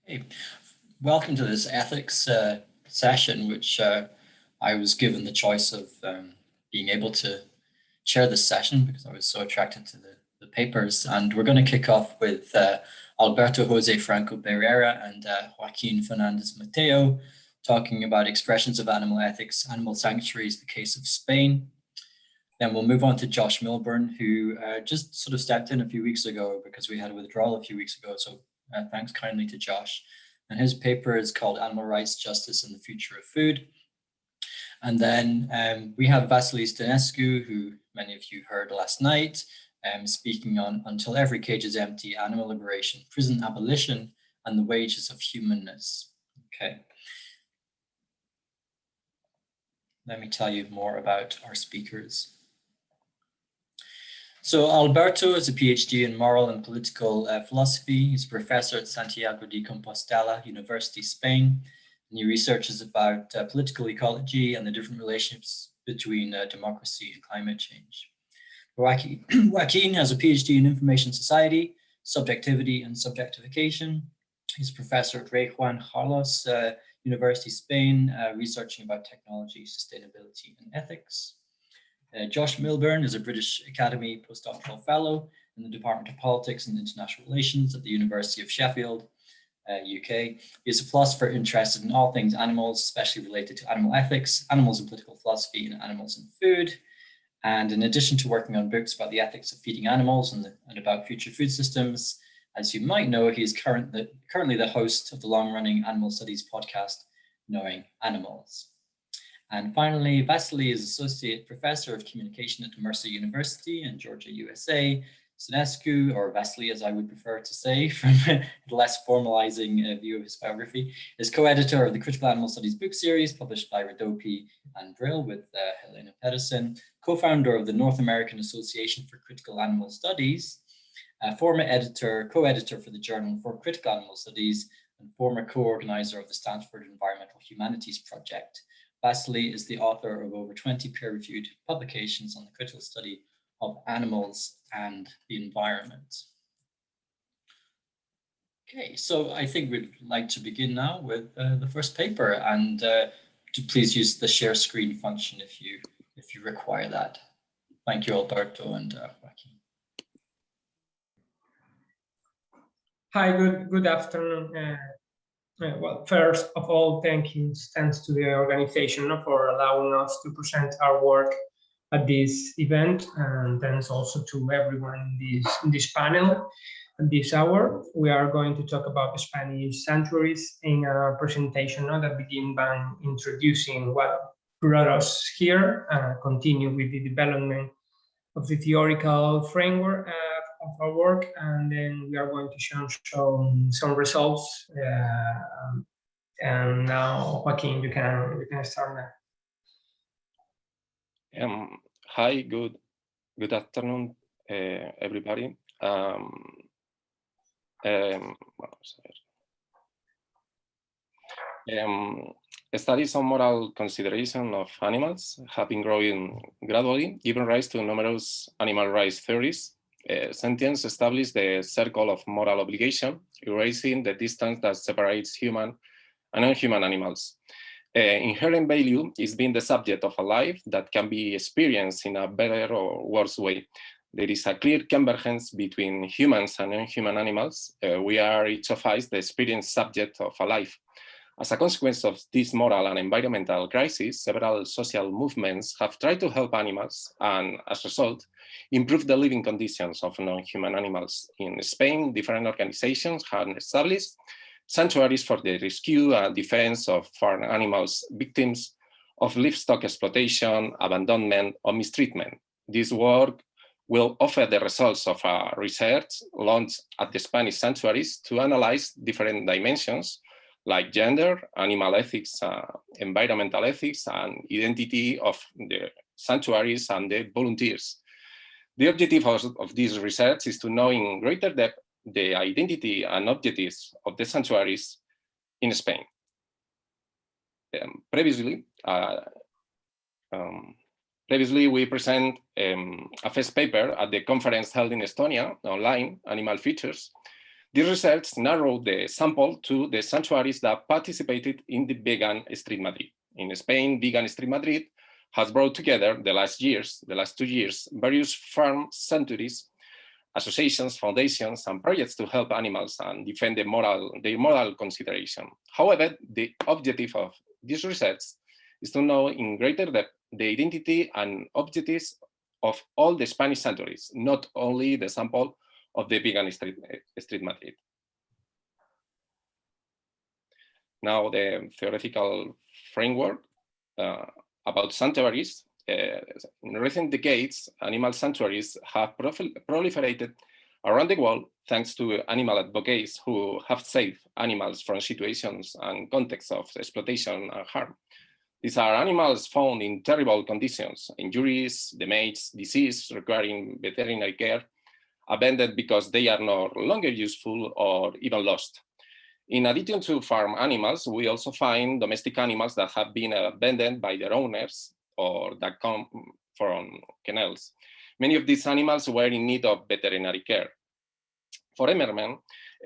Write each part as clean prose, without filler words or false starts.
Hey, welcome to this ethics session, which I was given the choice of being able to chair this session because I was so attracted to the papers. And we're going to kick off with Alberto José Franco-Barrera and Joaquín Fernández-Mateo talking about expressions of animal ethics, animal sanctuaries, the case of Spain. Then we'll move on to Josh Milburn, who just sort of stepped in a few weeks ago because we had a withdrawal a few weeks ago. So thanks kindly to Josh. And his paper is called Animal Rights, Justice and the Future of Food. And then we have Vasile Stănescu, who many of you heard last night, speaking on Until Every Cage is Empty, Animal Liberation, Prison Abolition, and the Wages of Humanness. Okay. Let me tell you more about our speakers. So Alberto is a PhD in moral and political philosophy. He's a professor at Santiago de Compostela University, Spain, and he researches about political ecology and the different relationships between democracy and climate change. Joaquín has a PhD in information society, subjectivity and subjectification. He's a professor at Rey Juan Carlos University, Spain, researching about technology, sustainability and ethics. Josh Milburn is a British Academy postdoctoral fellow in the Department of Politics and International Relations at the University of Sheffield, UK. He is a philosopher interested in all things animals, especially related to animal ethics, animals in political philosophy, and animals in food. And in addition to working on books about the ethics of feeding animals and about future food systems, as you might know, he is currently the host of the long-running animal studies podcast, Knowing Animals. And finally, Vasile is Associate Professor of Communication at Mercer University in Georgia, USA. Stănescu, or Vasile as I would prefer to say, from the less formalizing view of his biography, is co-editor of the Critical Animal Studies book series published by Rodopi and Brill with Helena Pedersen, co-founder of the North American Association for Critical Animal Studies, former editor, co-editor for the Journal for Critical Animal Studies, and former co-organizer of the Stanford Environmental Humanities Project. Vasile is the author of over 20 peer-reviewed publications on the critical study of animals and the environment. Okay, so I think we'd like to begin now with the first paper, and to please use the share screen function if you require that. Thank you, Alberto and Joaquín. Hi, good afternoon. Well, first of all, thanks to the organization for allowing us to present our work at this event, and thanks also to everyone in this panel. At this hour, we are going to talk about the Spanish sanctuaries in a presentation that begins by introducing what brought us here, continue with the development of the theoretical framework of our work, and then we are going to show some results. And now, Joaquín, you can start now. Hi, good afternoon, everybody. Studies on moral consideration of animals have been growing gradually, giving rise to numerous animal rights theories. Sentience established the circle of moral obligation, erasing the distance that separates human and non-human animals. Inherent value is being the subject of a life that can be experienced in a better or worse way. There is a clear convergence between humans and non-human animals. We are each of us the experienced subject of a life. As a consequence of this moral and environmental crisis, several social movements have tried to help animals and, as a result, improve the living conditions of non-human animals. In Spain, different organizations have established sanctuaries for the rescue and defense of farm animals, victims of livestock exploitation, abandonment, or mistreatment. This work will offer the results of a research launched at the Spanish sanctuaries to analyze different dimensions like gender, animal ethics, environmental ethics, and identity of the sanctuaries and the volunteers. The objective of this research is to know in greater depth the identity and objectives of the sanctuaries in Spain. Previously, we present a first paper at the conference held in Estonia, online, Animal Features. This research narrowed the sample to the sanctuaries that participated in the Vegan Street Madrid. In Spain, Vegan Street Madrid has brought together the last 2 years, various farm sanctuaries, associations, foundations, and projects to help animals and defend their moral consideration. However, the objective of this research is to know in greater depth the identity and objectives of all the Spanish sanctuaries, not only the sample of the Vegan Street Madrid. Now, the theoretical framework about sanctuaries. In recent decades, animal sanctuaries have proliferated around the world thanks to animal advocates who have saved animals from situations and contexts of exploitation and harm. These are animals found in terrible conditions, injuries, damage, disease requiring veterinary care, abandoned because they are no longer useful or even lost. In addition to farm animals, we also find domestic animals that have been abandoned by their owners or that come from kennels. Many of these animals were in need of veterinary care. For Emmerman,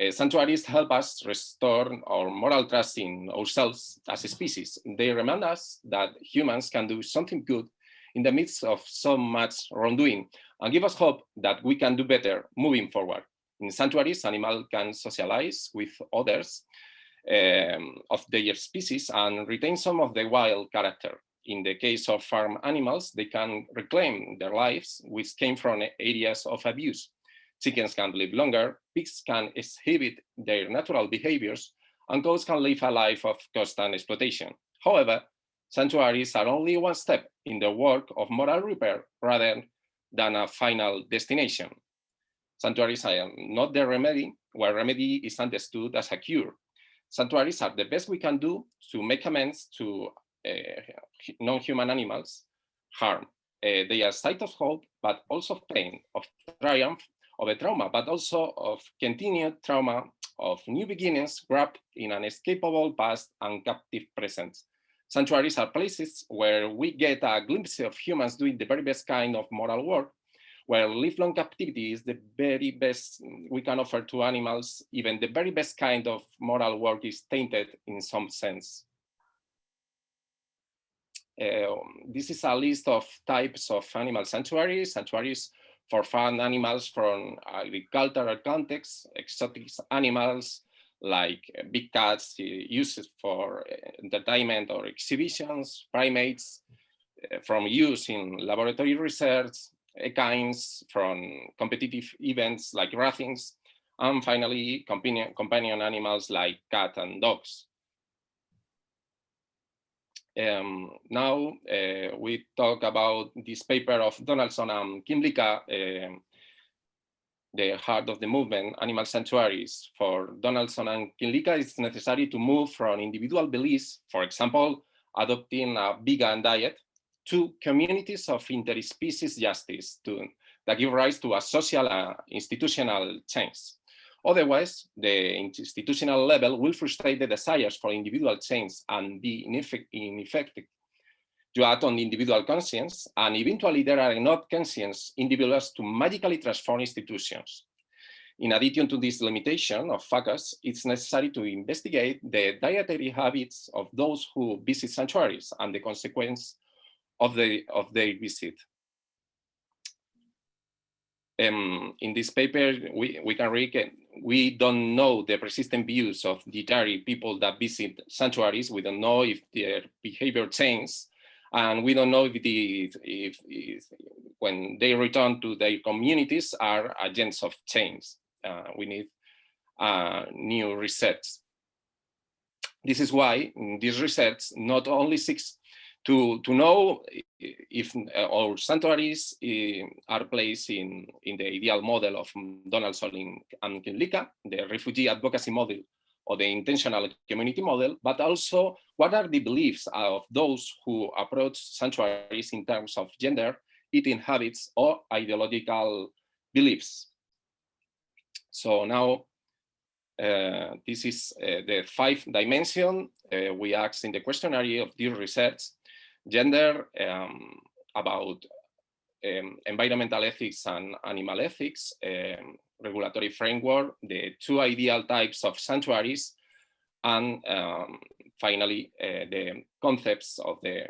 sanctuaries help us restore our moral trust in ourselves as a species. They remind us that humans can do something good in the midst of so much wrongdoing and give us hope that we can do better moving forward. In sanctuaries, animals can socialize with others of their species and retain some of the wild character. In the case of farm animals, they can reclaim their lives, which came from areas of abuse. Chickens can live longer, pigs can exhibit their natural behaviors, and goats can live a life of constant exploitation. However, sanctuaries are only one step in the work of moral repair rather than a final destination. Sanctuaries are not the remedy, where remedy is understood as a cure. Sanctuaries are the best we can do to make amends to non-human animals' harm. They are sites of hope, but also of pain, of triumph, of a trauma, but also of continued trauma, of new beginnings wrapped in an inescapable past and captive present. Sanctuaries are places where we get a glimpse of humans doing the very best kind of moral work, where lifelong captivity is the very best we can offer to animals. Even the very best kind of moral work is tainted in some sense. This is a list of types of animal sanctuaries. Sanctuaries for farm animals from agricultural contexts, exotic animals like big cats used for entertainment or exhibitions, primates from use in laboratory research, equines from competitive events like racings, and finally companion animals like cats and dogs. Now we talk about this paper of Donaldson and Kimlicka, the heart of the movement, animal sanctuaries. For Donaldson and Kimlicka, it's necessary to move from individual beliefs, for example, adopting a vegan diet, to communities of interspecies justice that give rise to a social institutional change. Otherwise, the institutional level will frustrate the desires for individual change and be ineffective to act on individual conscience, and eventually there are enough conscious individuals to magically transform institutions. In addition to this limitation of focus, it's necessary to investigate the dietary habits of those who visit sanctuaries and the consequence of their visit. In this paper, we can read, we don't know the persistent views of dietary people that visit sanctuaries. We don't know if their behavior changes, and we don't know if when they return to their communities are agents of change. We need new research. This is why this research not only seeks to know if our sanctuaries are placed in the ideal model of Donaldson and Kimlicka, the refugee advocacy model or the intentional community model, but also what are the beliefs of those who approach sanctuaries in terms of gender, eating habits, or ideological beliefs. So now, this is the 5 dimension we asked in the questionnaire of this research: gender, about environmental ethics and animal ethics, regulatory framework, the two ideal types of sanctuaries, and finally, the concepts of the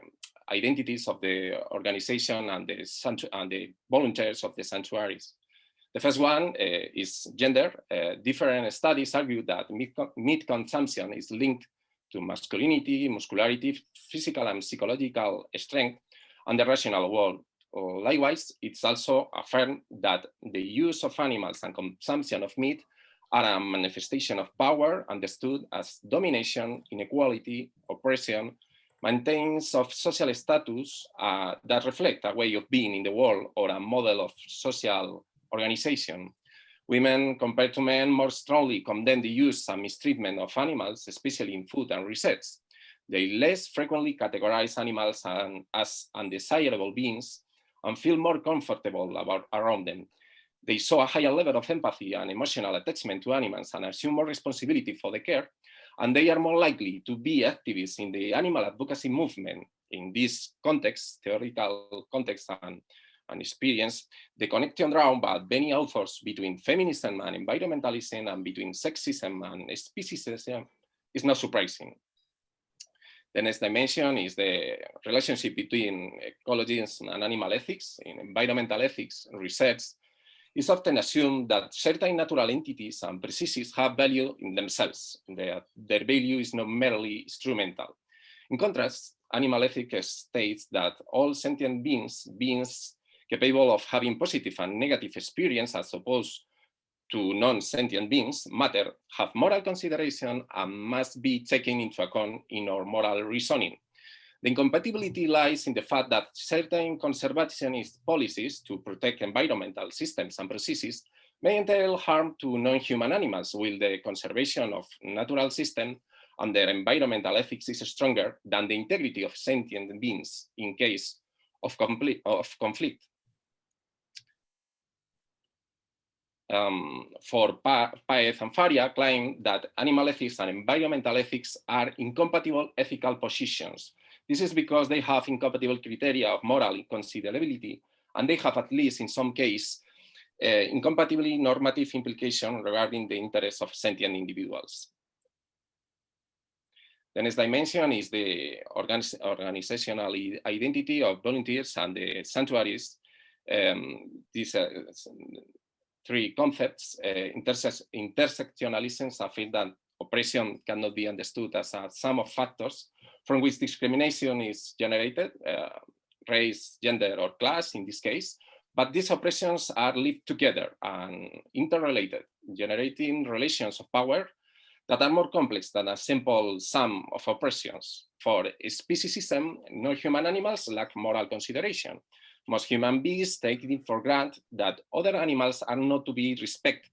identities of the organization and the volunteers of the sanctuaries. The first one is gender. Different studies argue that meat consumption is linked to masculinity, muscularity, physical and psychological strength, and the rational world. Likewise, it's also affirmed that the use of animals and consumption of meat are a manifestation of power understood as domination, inequality, oppression, maintenance of social status that reflect a way of being in the world or a model of social organization. Women, compared to men, more strongly condemn the use and mistreatment of animals, especially in food and research. They less frequently categorize animals as undesirable beings and feel more comfortable around them. They show a higher level of empathy and emotional attachment to animals and assume more responsibility for the care, and they are more likely to be activists in the animal advocacy movement. In this context, theoretical context and experience, the connection drawn by many authors between feminism and environmentalism and between sexism and speciesism is not surprising. The next dimension is the relationship between ecologism and animal ethics. In environmental ethics research, it's often assumed that certain natural entities and processes have value in themselves. Their value is not merely instrumental. In contrast, animal ethics states that all sentient beings capable of having positive and negative experience as opposed to non-sentient beings, matter, have moral consideration and must be taken into account in our moral reasoning. The incompatibility lies in the fact that certain conservationist policies to protect environmental systems and processes may entail harm to non-human animals, while the conservation of natural systems and their environmental ethics is stronger than the integrity of sentient beings in case of conflict. For Paez and Faria claim that animal ethics and environmental ethics are incompatible ethical positions. This is because they have incompatible criteria of moral considerability, and they have, at least in some cases, incompatibly normative implication regarding the interests of sentient individuals. The next dimension is the organizational identity of volunteers and the sanctuaries. These three concepts, intersectionalism, affirm that oppression cannot be understood as a sum of factors from which discrimination is generated, race, gender, or class in this case, but these oppressions are lived together and interrelated, generating relations of power that are more complex than a simple sum of oppressions. For speciesism, non-human animals lack moral consideration. Most human beings take it for granted that other animals are not to be respected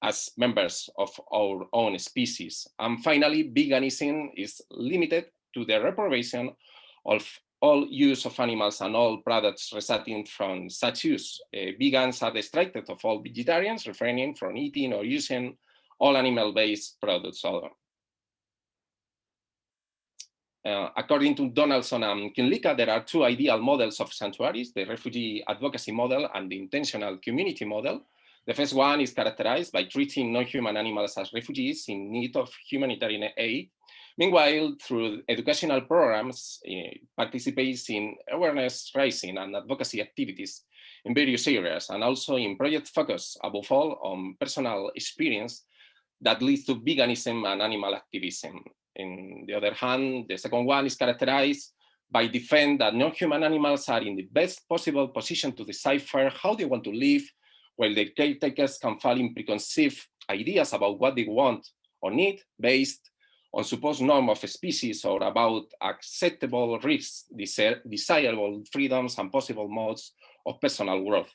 as members of our own species. And finally, veganism is limited to the reprobation of all use of animals and all products resulting from such use. Vegans are restricted of all vegetarians, refraining from eating or using all animal-based products. According to Donaldson and Kinlicka, there are two ideal models of sanctuaries, the refugee advocacy model and the intentional community model. The first one is characterized by treating non-human animals as refugees in need of humanitarian aid. Meanwhile, through educational programs, participates in awareness raising and advocacy activities in various areas, and also in project focus, above all, on personal experience that leads to veganism and animal activism. On the other hand, the second one is characterized by defending that non-human animals are in the best possible position to decipher how they want to live, while the caretakers can fall in preconceived ideas about what they want or need based on supposed norm of species or about acceptable risks, desirable freedoms, and possible modes of personal growth.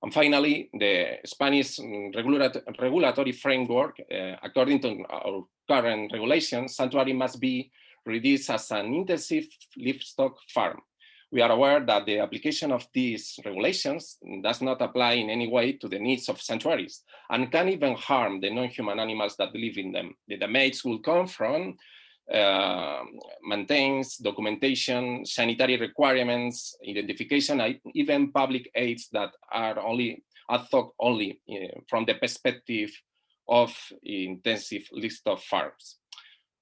And finally, the Spanish regulatory framework, according to our current regulations, sanctuary must be reduced as an intensive livestock farm. We are aware that the application of these regulations does not apply in any way to the needs of sanctuaries and can even harm the non-human animals that live in them. The damage will come from maintenance, documentation, sanitary requirements, identification, even public aids that are only ad hoc only from the perspective of intensive list of farms.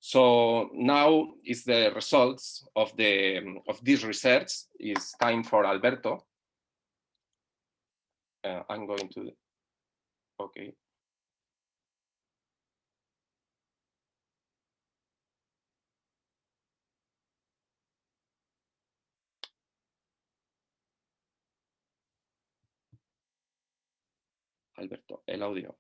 So now is the results of this research. It's time for Alberto. I'm going to, okay. Alberto, el audio.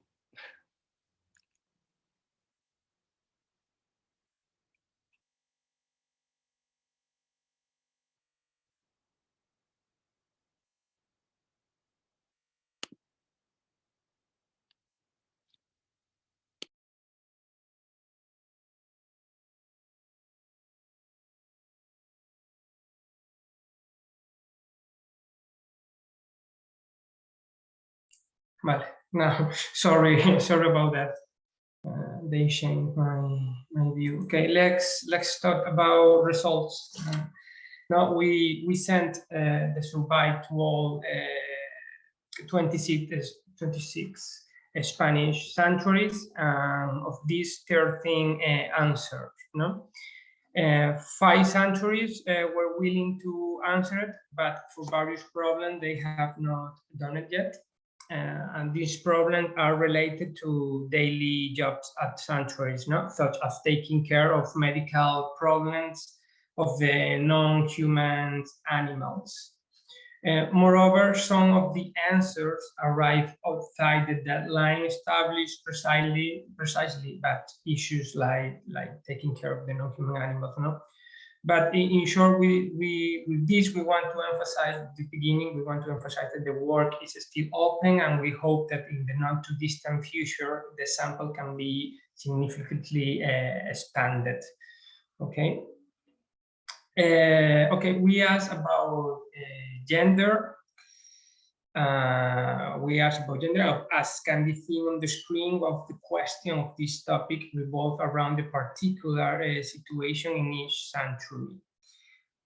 Vale, no, sorry about that. They changed my view. Okay, let's talk about results. Now we sent the survey to all 26 Spanish sanctuaries. Of these, 13 answered. No, 5 sanctuaries were willing to answer it, but for various problems they have not done it yet. And these problems are related to daily jobs at sanctuaries, no? Such as taking care of medical problems of the non-human animals. Moreover, some of the answers arrive outside the deadline established precisely, but issues like taking care of the non-human animals, no? But in short, with this, we want to emphasize at the beginning, we want to emphasize that the work is still open, and we hope that in the not too distant future, the sample can be significantly expanded. Okay. Okay, we asked about gender. As can be seen on the screen, of the question of this topic revolve around the particular situation in each sanctuary.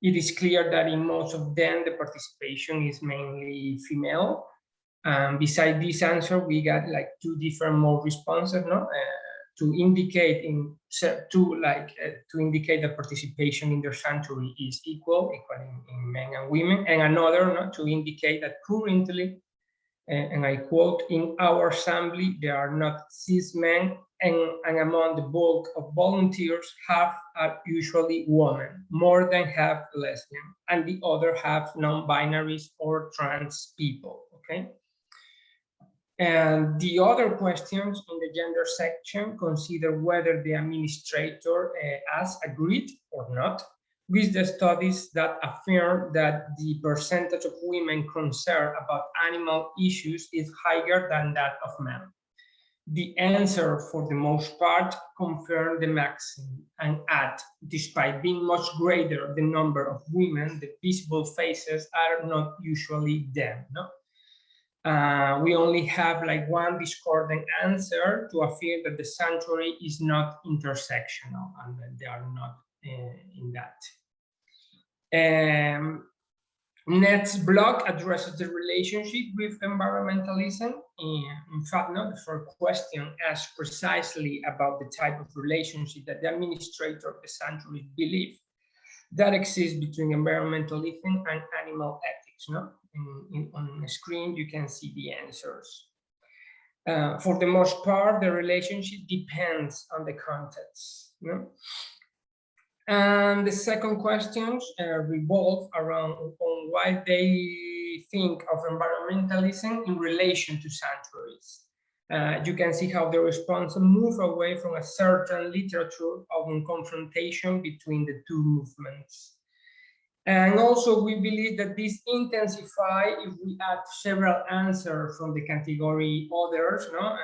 It is clear that in most of them, the participation is mainly female. Beside this answer, we got like 2 different more responses, no? To indicate to indicate that participation in their sanctuary is equal in men and women, and another, no, to indicate that currently, and I quote, in our assembly there are not cis men, and among the bulk of volunteers, half are usually women, more than half lesbian, and the other half non-binaries or trans people. Okay. And the other questions in the gender section consider whether the administrator has agreed or not with the studies that affirm that the percentage of women concerned about animal issues is higher than that of men. The answer, for the most part, confirm the maxim and add, despite being much greater the number of women, the visible faces are not usually them. No? We only have like 1 discordant answer to affirm that the sanctuary is not intersectional, and that they are not in that. Next block addresses the relationship with environmentalism. In fact, no, the first question asks precisely about the type of relationship that the administrator of the sanctuary believes that exists between environmentalism and animal ethics. No? On the screen, you can see the answers. For the most part, the relationship depends on the context. No? And the second questions revolve around on why they think of environmentalism in relation to sanctuaries. You can see how the response moves away from a certain literature of confrontation between the 2 movements. And also, we believe that this intensifies if we add several answers from the category others, no?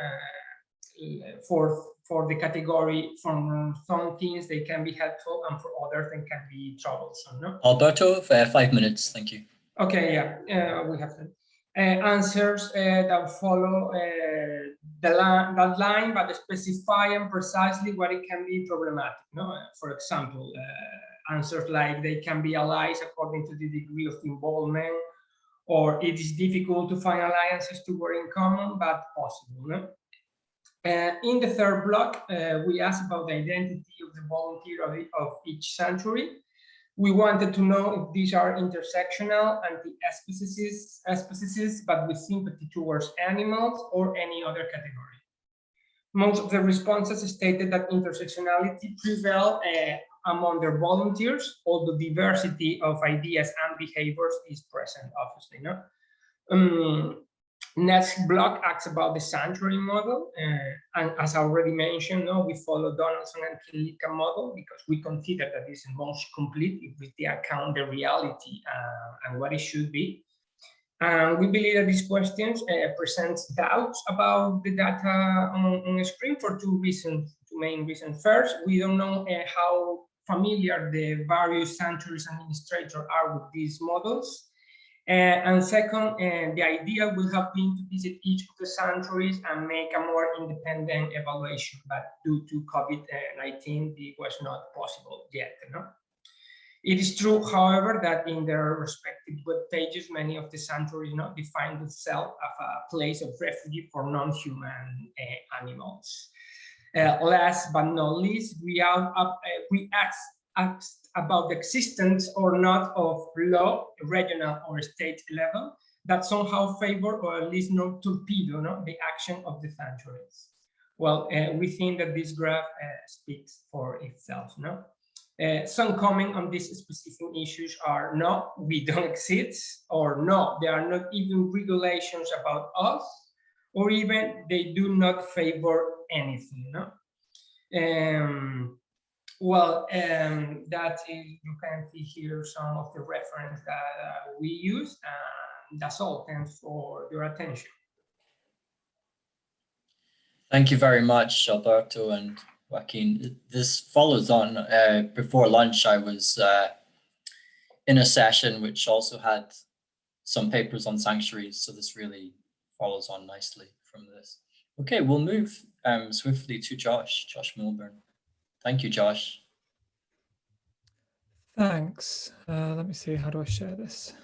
For the category, from some things they can be helpful, and for others they can be troublesome. No? Alberto, for 5 minutes, thank you. Okay, yeah, we have answers that follow that line, but specify and precisely what it can be problematic. No? For example, answers like they can be allies according to the degree of involvement, or it is difficult to find alliances to work in common, but possible. No? In the third block, we asked about the identity of the volunteer of each sanctuary. We wanted to know if these are intersectional anti-speciesist, but with sympathy towards animals or any other category. Most of the responses stated that intersectionality prevailed among their volunteers, although diversity of ideas and behaviors is present, obviously. No? Next block asks about the sanctuary model, and as I already mentioned, no, we follow Donaldson and Killica model because we consider that this is most complete if we account the reality and what it should be. We believe that these questions presents doubts about the data on the screen for two main reasons. First, we don't know how familiar the various sanctuaries administrators are with these models. And second, the idea will have been to visit each of the sanctuaries and make a more independent evaluation, but due to COVID-19, it was not possible yet. No? It is true, however, that in their respective web pages, many of the sanctuaries define themselves as a place of refuge for non-human animals. Last but not least, we asked about the existence or not of law, regional or state level, that somehow favor or at least not torpedo the action of the sanctuaries. Well, we think that this graph speaks for itself. No? Some comment on these specific issues are no, we don't exist, or no, there are not even regulations about us, or even they do not favor anything. No? That is, you can see here some of the reference that we use, and that's all. Thanks for your attention. Thank you very much, Alberto and Joaquin. This follows on. Before lunch, I was in a session which also had some papers on sanctuaries, so this really follows on nicely from this. Okay, we'll move swiftly to Josh Milburn. Thank you, Josh. Thanks. Let me see, how do I share this?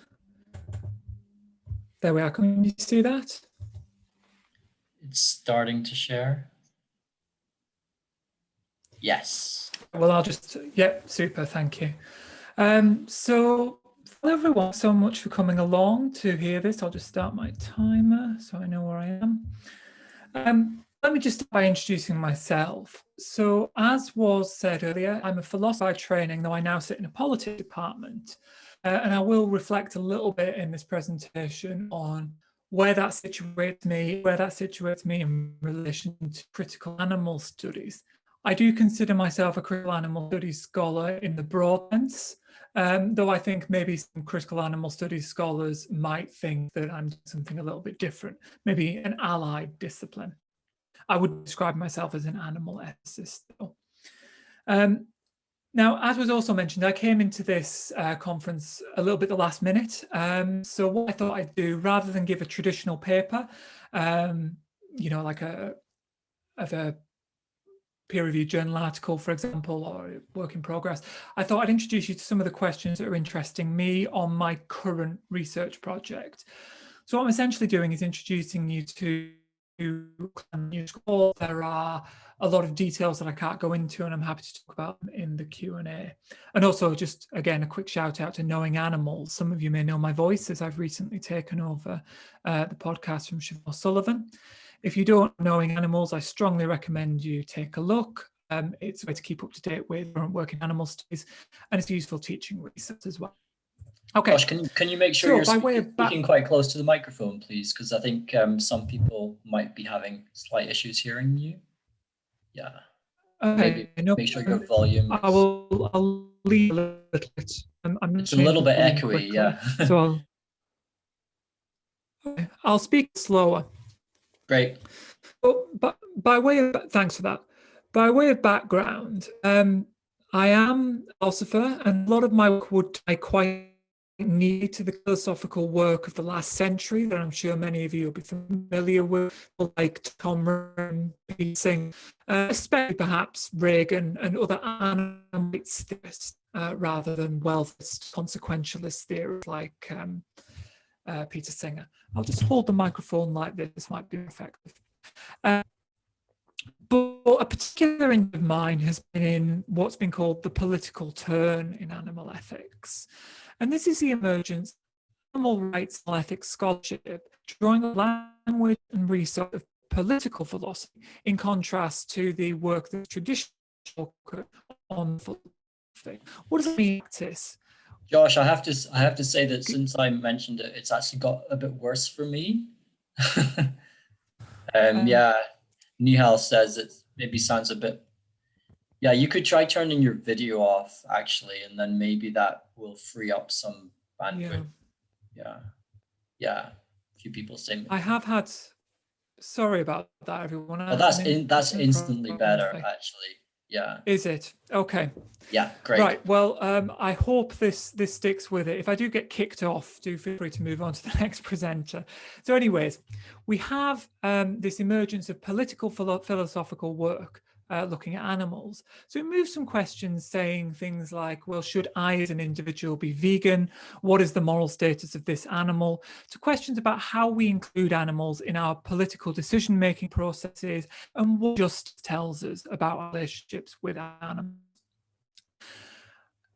There we are. Can you see that? It's starting to share. Yes. Well, I'll just, yep, super, thank you. So hello everyone, so much for coming along to hear this. I'll just start my timer so I know where I am. Let me just start by introducing myself. So as was said earlier, I'm a philosopher by training, though I now sit in a politics department. And I will reflect a little bit in this presentation on where that situates me in relation to critical animal studies. I do consider myself a critical animal studies scholar in the broad sense, though I think maybe some critical animal studies scholars might think that I'm doing something a little bit different, maybe an allied discipline. I would describe myself as an animal ethicist, though. Now, as was also mentioned, I came into this conference a little bit the last minute. So what I thought I'd do, rather than give a traditional paper, like a peer-reviewed journal article, for example, or work in progress, I thought I'd introduce you to some of the questions that are interesting me on my current research project. So what I'm essentially doing is introducing you to new school. There are a lot of details that I can't go into, and I'm happy to talk about them in the Q&A. And also, just again, a quick shout out to Knowing Animals. Some of you may know my voice, as I've recently taken over the podcast from Siobhan O'Sullivan. If you don't know Knowing Animals, I strongly recommend you take a look. It's a way to keep up to date with current work in animal studies, and it's useful teaching research as well. Okay. Josh, can you make sure you're speaking quite close to the microphone, please? Because I think some people might be having slight issues hearing you. Yeah. Okay. Maybe make sure your volume. I'll leave a little bit. It's a little bit echoey, quickly, yeah. So I'll speak slower. Great. But by way of, thanks for that. By way of background, I am a philosopher, and a lot of my work would tie quite neatly to the philosophical work of the last century that I'm sure many of you will be familiar with, like Tom Ryan, Singh, especially perhaps Reagan and other animalist theorists, rather than welfarist consequentialist theories like Peter Singer. I'll just hold the microphone like this. This might be effective. But a particular interest of mine has been in what's been called the political turn in animal ethics. And this is the emergence of animal rights and ethics scholarship, drawing a language and research of political philosophy in contrast to the work that's traditional on philosophy. What does it mean in practice? Josh, I have to say that since I mentioned it, it's actually got a bit worse for me. Yeah, Nihal says it maybe sounds a bit. Yeah, you could try turning your video off actually, and then maybe that will free up some bandwidth. Yeah. A few people say. I have had. Sorry about that, everyone. Oh, that's instantly better actually. Yeah. Is it? Okay. Yeah, great. Right. Well, I hope this sticks with it. If I do get kicked off, do feel free to move on to the next presenter. So anyways, we have this emergence of political philosophical work looking at animals. So it moves from questions saying things like, well, should I as an individual be vegan? What is the moral status of this animal? To questions about how we include animals in our political decision-making processes and what justice tells us about our relationships with animals.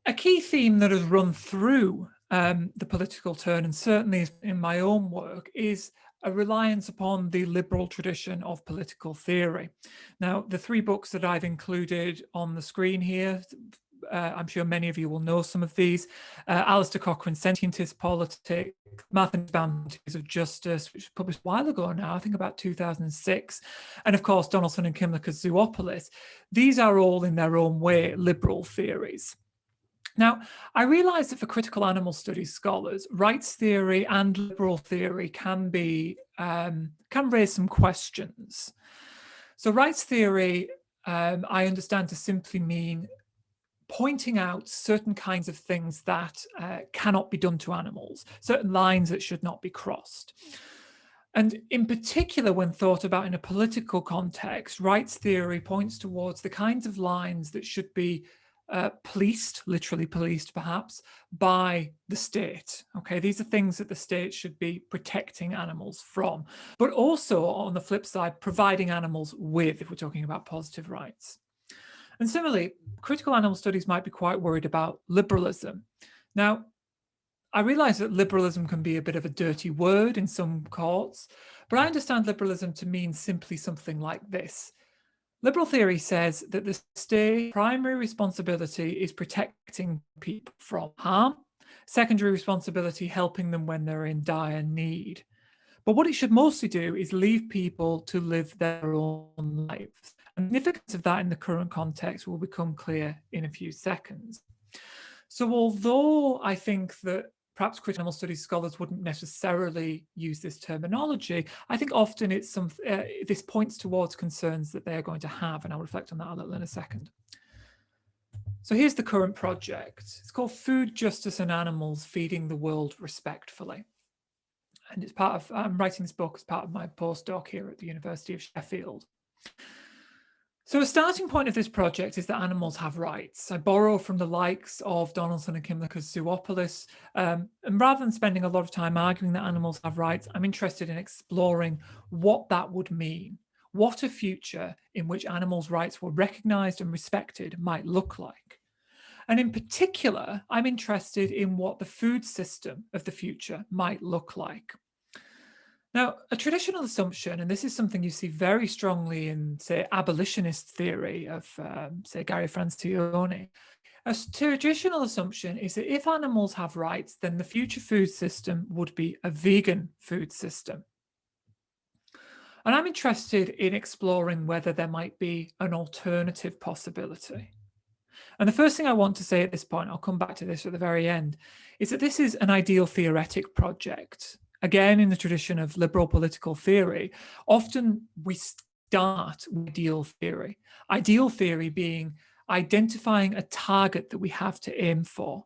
A key theme that has run through the political turn, and certainly in my own work, is a reliance upon the liberal tradition of political theory. Now, the three books that I've included on the screen here, I'm sure many of you will know some of these. Alistair Cochrane's Sentientist Politics, Martha's Boundaries of Justice, which was published a while ago now, I think about 2006. And of course, Donaldson and Kimlicker's Zoopolis. These are all in their own way liberal theories. Now, I realise that for critical animal studies scholars, rights theory and liberal theory can raise some questions. So rights theory, I understand to simply mean pointing out certain kinds of things that cannot be done to animals, certain lines that should not be crossed. And in particular, when thought about in a political context, rights theory points towards the kinds of lines that should be policed, literally policed perhaps, by the state. Okay, these are things that the state should be protecting animals from, but also on the flip side, providing animals with, if we're talking about positive rights. And similarly, critical animal studies might be quite worried about liberalism. Now, I realize that liberalism can be a bit of a dirty word in some courts, but I understand liberalism to mean simply something like this. Liberal theory says that the state's primary responsibility is protecting people from harm, secondary responsibility helping them when they're in dire need. But what it should mostly do is leave people to live their own lives. And the significance of that in the current context will become clear in a few seconds. So although I think that perhaps critical animal studies scholars wouldn't necessarily use this terminology, I think often it's this points towards concerns that they're going to have, and I'll reflect on that a little in a second. So here's the current project. It's called Food, Justice and Animals, Feeding the World Respectfully. And it's part of, I'm writing this book as part of my postdoc here at the University of Sheffield. So a starting point of this project is that animals have rights. I borrow from the likes of Donaldson and Kimlicker's Zoopolis, and rather than spending a lot of time arguing that animals have rights, I'm interested in exploring what that would mean, what a future in which animals' rights were recognised and respected might look like. And in particular, I'm interested in what the food system of the future might look like. Now, a traditional assumption, and this is something you see very strongly in, say, abolitionist theory of, say, Gary Francione, a traditional assumption is that if animals have rights, then the future food system would be a vegan food system. And I'm interested in exploring whether there might be an alternative possibility. And the first thing I want to say at this point, I'll come back to this at the very end, is that this is an ideal theoretic project. Again, in the tradition of liberal political theory, often we start with ideal theory being identifying a target that we have to aim for.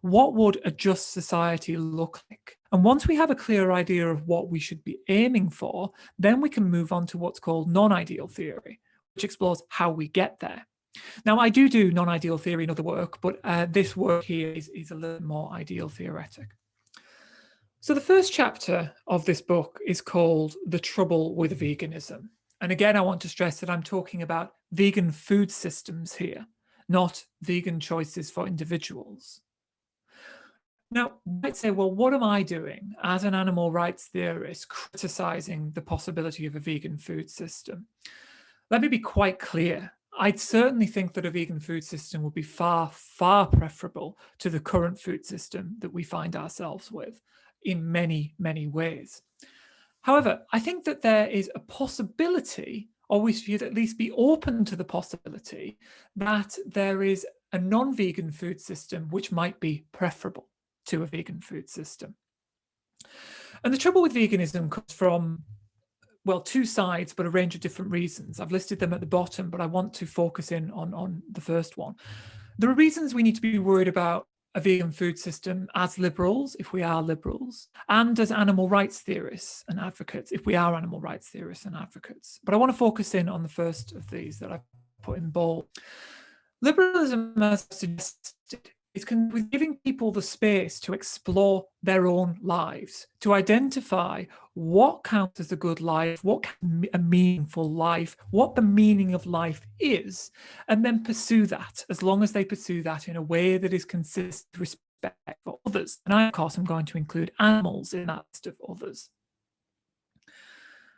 What would a just society look like? And once we have a clear idea of what we should be aiming for, then we can move on to what's called non-ideal theory, which explores how we get there. Now, I do non-ideal theory in other work, but this work here is a little more ideal theoretic. So the first chapter of this book is called The Trouble with Veganism. And again, I want to stress that I'm talking about vegan food systems here, not vegan choices for individuals. Now, you might say, well, what am I doing as an animal rights theorist criticizing the possibility of a vegan food system? Let me be quite clear. I'd certainly think that a vegan food system would be far, far preferable to the current food system that we find ourselves with in many, many ways. However, I think that there is a possibility, or we should at least be open to the possibility, that there is a non-vegan food system which might be preferable to a vegan food system. And the trouble with veganism comes from, well, two sides, but a range of different reasons. I've listed them at the bottom, but I want to focus in on the first one. There are reasons we need to be worried about a vegan food system as liberals, if we are liberals, and as animal rights theorists and advocates, if we are animal rights theorists and advocates. But I want to focus in on the first of these that I've put in bold. Liberalism, as suggested, is giving people the space to explore their own lives, to identify what counts as a good life, what a meaningful life, what the meaning of life is, and then pursue that, as long as they pursue that in a way that is consistent with respect for others. And I, of course, am going to include animals in that list of others.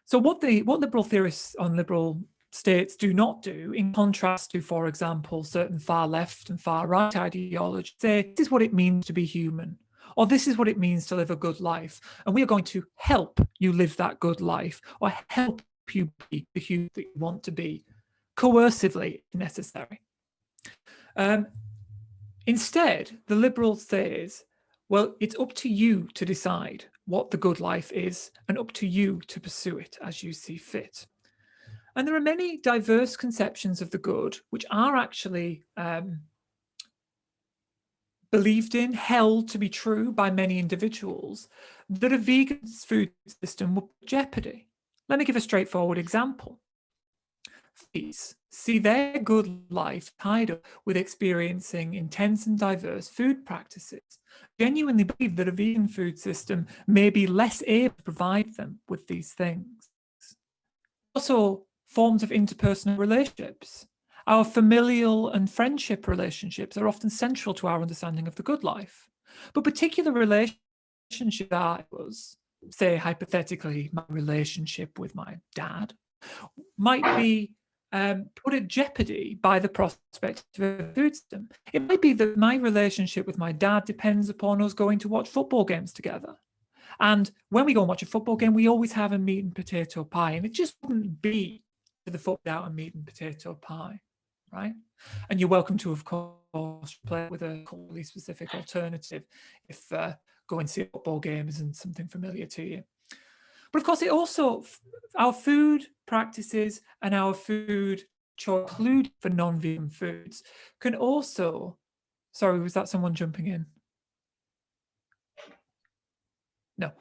So what liberal theorists on liberal states do not do, in contrast to, for example, certain far left and far right ideologies, say this is what it means to be human, or this is what it means to live a good life, and we are going to help you live that good life, or help you be the human that you want to be, coercively if necessary. Instead, the liberal says, well, it's up to you to decide what the good life is, and up to you to pursue it as you see fit. And there are many diverse conceptions of the good which are actually believed in, held to be true by many individuals, that a vegan food system will put jeopardy. Let me give a straightforward example. Foodies see their good life tied up with experiencing intense and diverse food practices, genuinely believe that a vegan food system may be less able to provide them with these things. Also, forms of interpersonal relationships. Our familial and friendship relationships are often central to our understanding of the good life. But particular relationships are, say, hypothetically, my relationship with my dad might be put at jeopardy by the prospect of a food system. It might be that my relationship with my dad depends upon us going to watch football games together. And when we go and watch a football game, we always have a meat and potato pie. And it just wouldn't be to the foot without a meat and potato pie, right? And you're welcome to, of course, play with a culturally specific alternative if going to see a football game isn't something familiar to you. But of course, it also, our food practices and our food choice, including for non-vegan foods, can also, sorry, was that someone jumping in? No.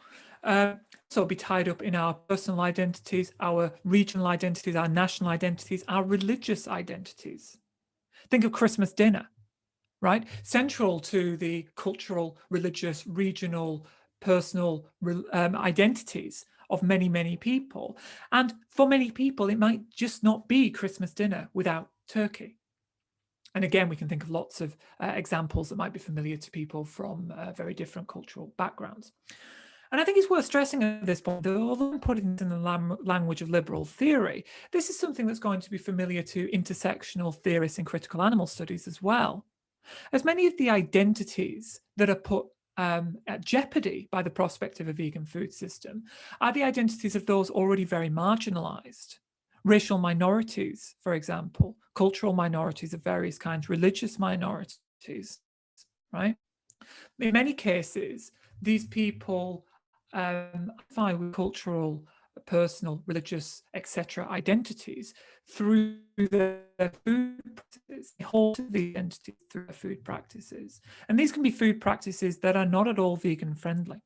So be tied up in our personal identities, our regional identities, our national identities, our religious identities. Think of Christmas dinner, right? Central to the cultural, religious, regional, personal identities of many, many people. And for many people, it might just not be Christmas dinner without turkey. And again, we can think of lots of examples that might be familiar to people from very different cultural backgrounds. And I think it's worth stressing at this point that although I'm putting it in the language of liberal theory, this is something that's going to be familiar to intersectional theorists in critical animal studies as well. As many of the identities that are put at jeopardy by the prospect of a vegan food system are the identities of those already very marginalized. Racial minorities, for example, cultural minorities of various kinds, religious minorities, right? In many cases, these people identify with cultural, personal, religious, etc. identities through their food practices. They hold to the identity through their food practices. And these can be food practices that are not at all vegan friendly.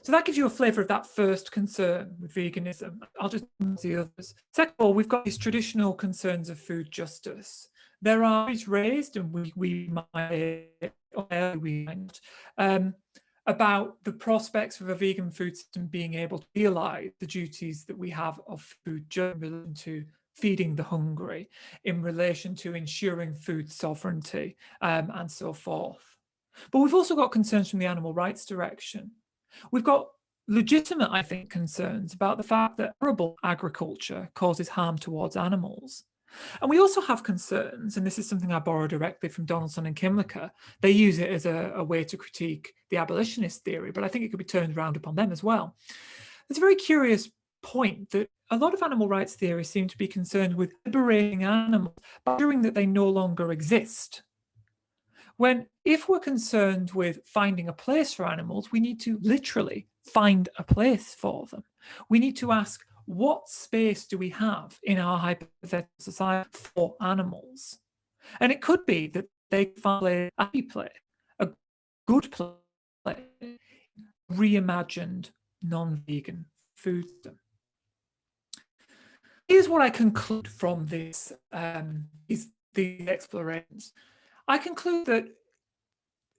So that gives you a flavour of that first concern with veganism. I'll just see the others. Second of all, we've got these traditional concerns of food justice. There are always raised, and we might about the prospects of a vegan food system being able to realize the duties that we have of food in relation to feeding the hungry, in relation to ensuring food sovereignty, and so forth. But we've also got concerns from the animal rights direction. We've got legitimate, I think, concerns about the fact that arable agriculture causes harm towards animals. And we also have concerns, and this is something I borrow directly from Donaldson and Kimlicka. They use it as a way to critique the abolitionist theory, but I think it could be turned around upon them as well. There's a very curious point that a lot of animal rights theorists seem to be concerned with liberating animals by ensuring that they no longer exist. When, if we're concerned with finding a place for animals, we need to literally find a place for them. We need to ask, what space do we have in our hypothetical society for animals? And it could be that they find a happy place, a good place, reimagined non-vegan food system. Here's what I conclude from this, these explorations. I conclude that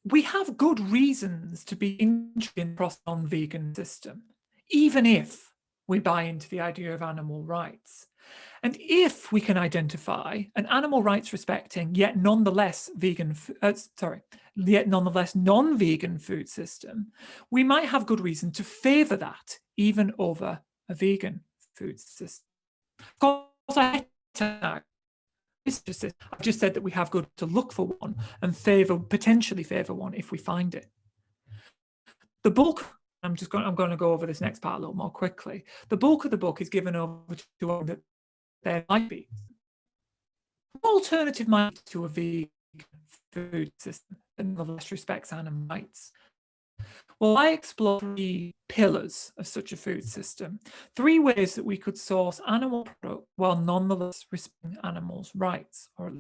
we have good reasons to be interested in the non-vegan system, even if we buy into the idea of animal rights. And if we can identify an animal rights respecting, yet nonetheless non-vegan food system, we might have good reason to favour that even over a vegan food system. Of course, I just said that we have good to look for one and potentially favour one if we find it. The bulk, I'm going to go over this next part a little more quickly. The bulk of the book is given over to that there might be an alternative to a vegan food system that nonetheless respects animal rights. Well, I explore 3 pillars of such a food system, 3 ways that we could source animal product while nonetheless respecting animals' rights, or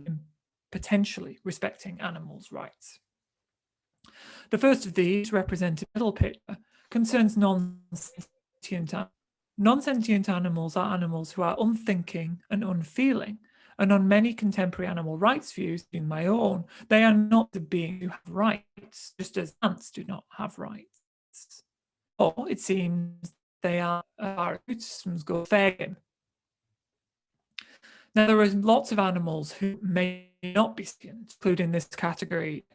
potentially respecting animals' rights. The first of these, represented in the middle picture, concerns non-sentient animals. Non-sentient animals are animals who are unthinking and unfeeling, and on many contemporary animal rights views, in my own, they are not the beings who have rights, just as ants do not have rights. Or it seems they are, our food systems go fair game. Now, there are lots of animals who may not be sentient, including this category.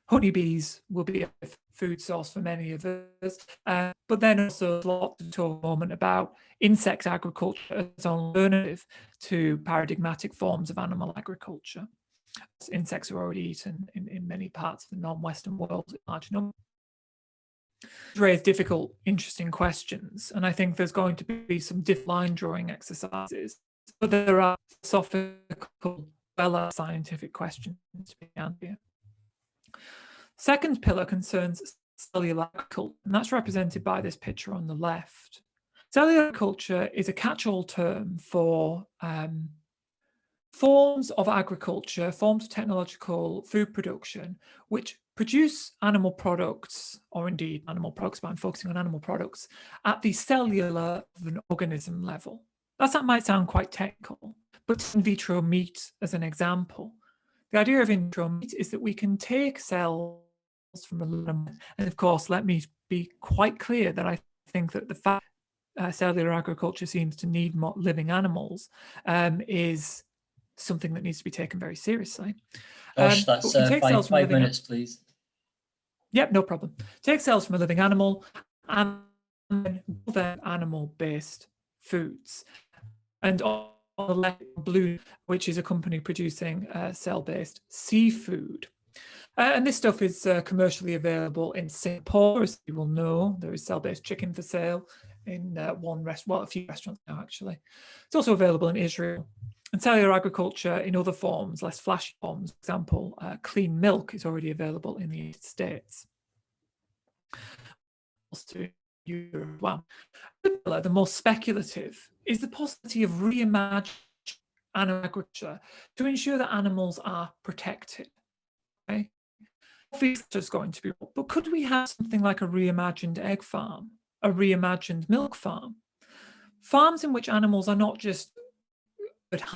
Honeybees will be a food source for many of us, but then also a lot to talk at the moment about insect agriculture as an alternative to paradigmatic forms of animal agriculture. Insects are already eaten in many parts of the non-Western world in large numbers. Raise difficult, interesting questions, and I think there's going to be some different line drawing exercises, but there are philosophical, scientific questions to be answered. Second pillar concerns cellular agriculture, and that's represented by this picture on the left. Cellular agriculture is a catch-all term for forms of agriculture, forms of technological food production, which produce animal products, or indeed animal products, but I'm focusing on animal products, at the cellular of an organism level. That might sound quite technical, but in vitro meat as an example. The idea of in vitro meat is that we can take cells from a living, and of course, let me be quite clear that I think that the fact cellular agriculture seems to need more living animals is something that needs to be taken very seriously. Gosh, that's 5 minutes, please. Yep, no problem. Take cells from a living animal and then other animal-based foods. And on the left, blue, which is a company producing cell-based seafood. And this stuff is commercially available in Singapore, as you will know. There is cell-based chicken for sale in a few restaurants now, actually. It's also available in Israel. And cellular agriculture in other forms, less flashy forms, for example, clean milk is already available in the United States. Also Europe. Well, the more speculative is the possibility of reimagining animal agriculture to ensure that animals are protected. Okay? Obviously, there's going to be, but could we have something like a reimagined egg farm, a reimagined milk farm? Farms in which animals are not just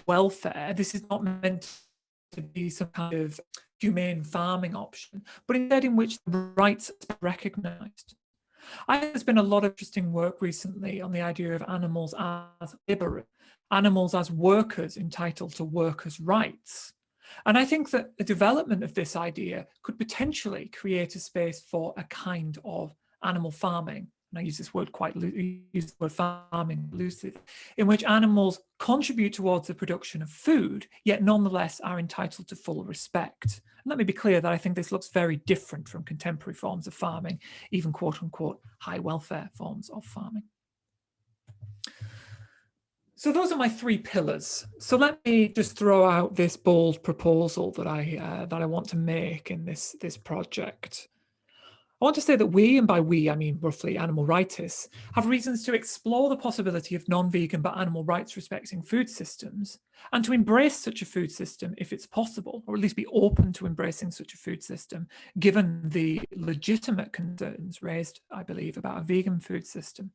welfare. This is not meant to be some kind of humane farming option, but instead in which the rights are recognized. I think there's been a lot of interesting work recently on the idea of animals as laborers, animals as workers entitled to workers' rights. And I think that the development of this idea could potentially create a space for a kind of animal farming, and I use this word use the word farming loosely, in which animals contribute towards the production of food, yet nonetheless are entitled to full respect. And let me be clear that I think this looks very different from contemporary forms of farming, even quote unquote high welfare forms of farming. So those are my three pillars. So let me just throw out this bold proposal that I want to make in this project. I want to say that we, and by we I mean roughly animal rightists, have reasons to explore the possibility of non-vegan but animal rights respecting food systems, and to embrace such a food system if it's possible, or at least be open to embracing such a food system, given the legitimate concerns raised, I believe, about a vegan food system.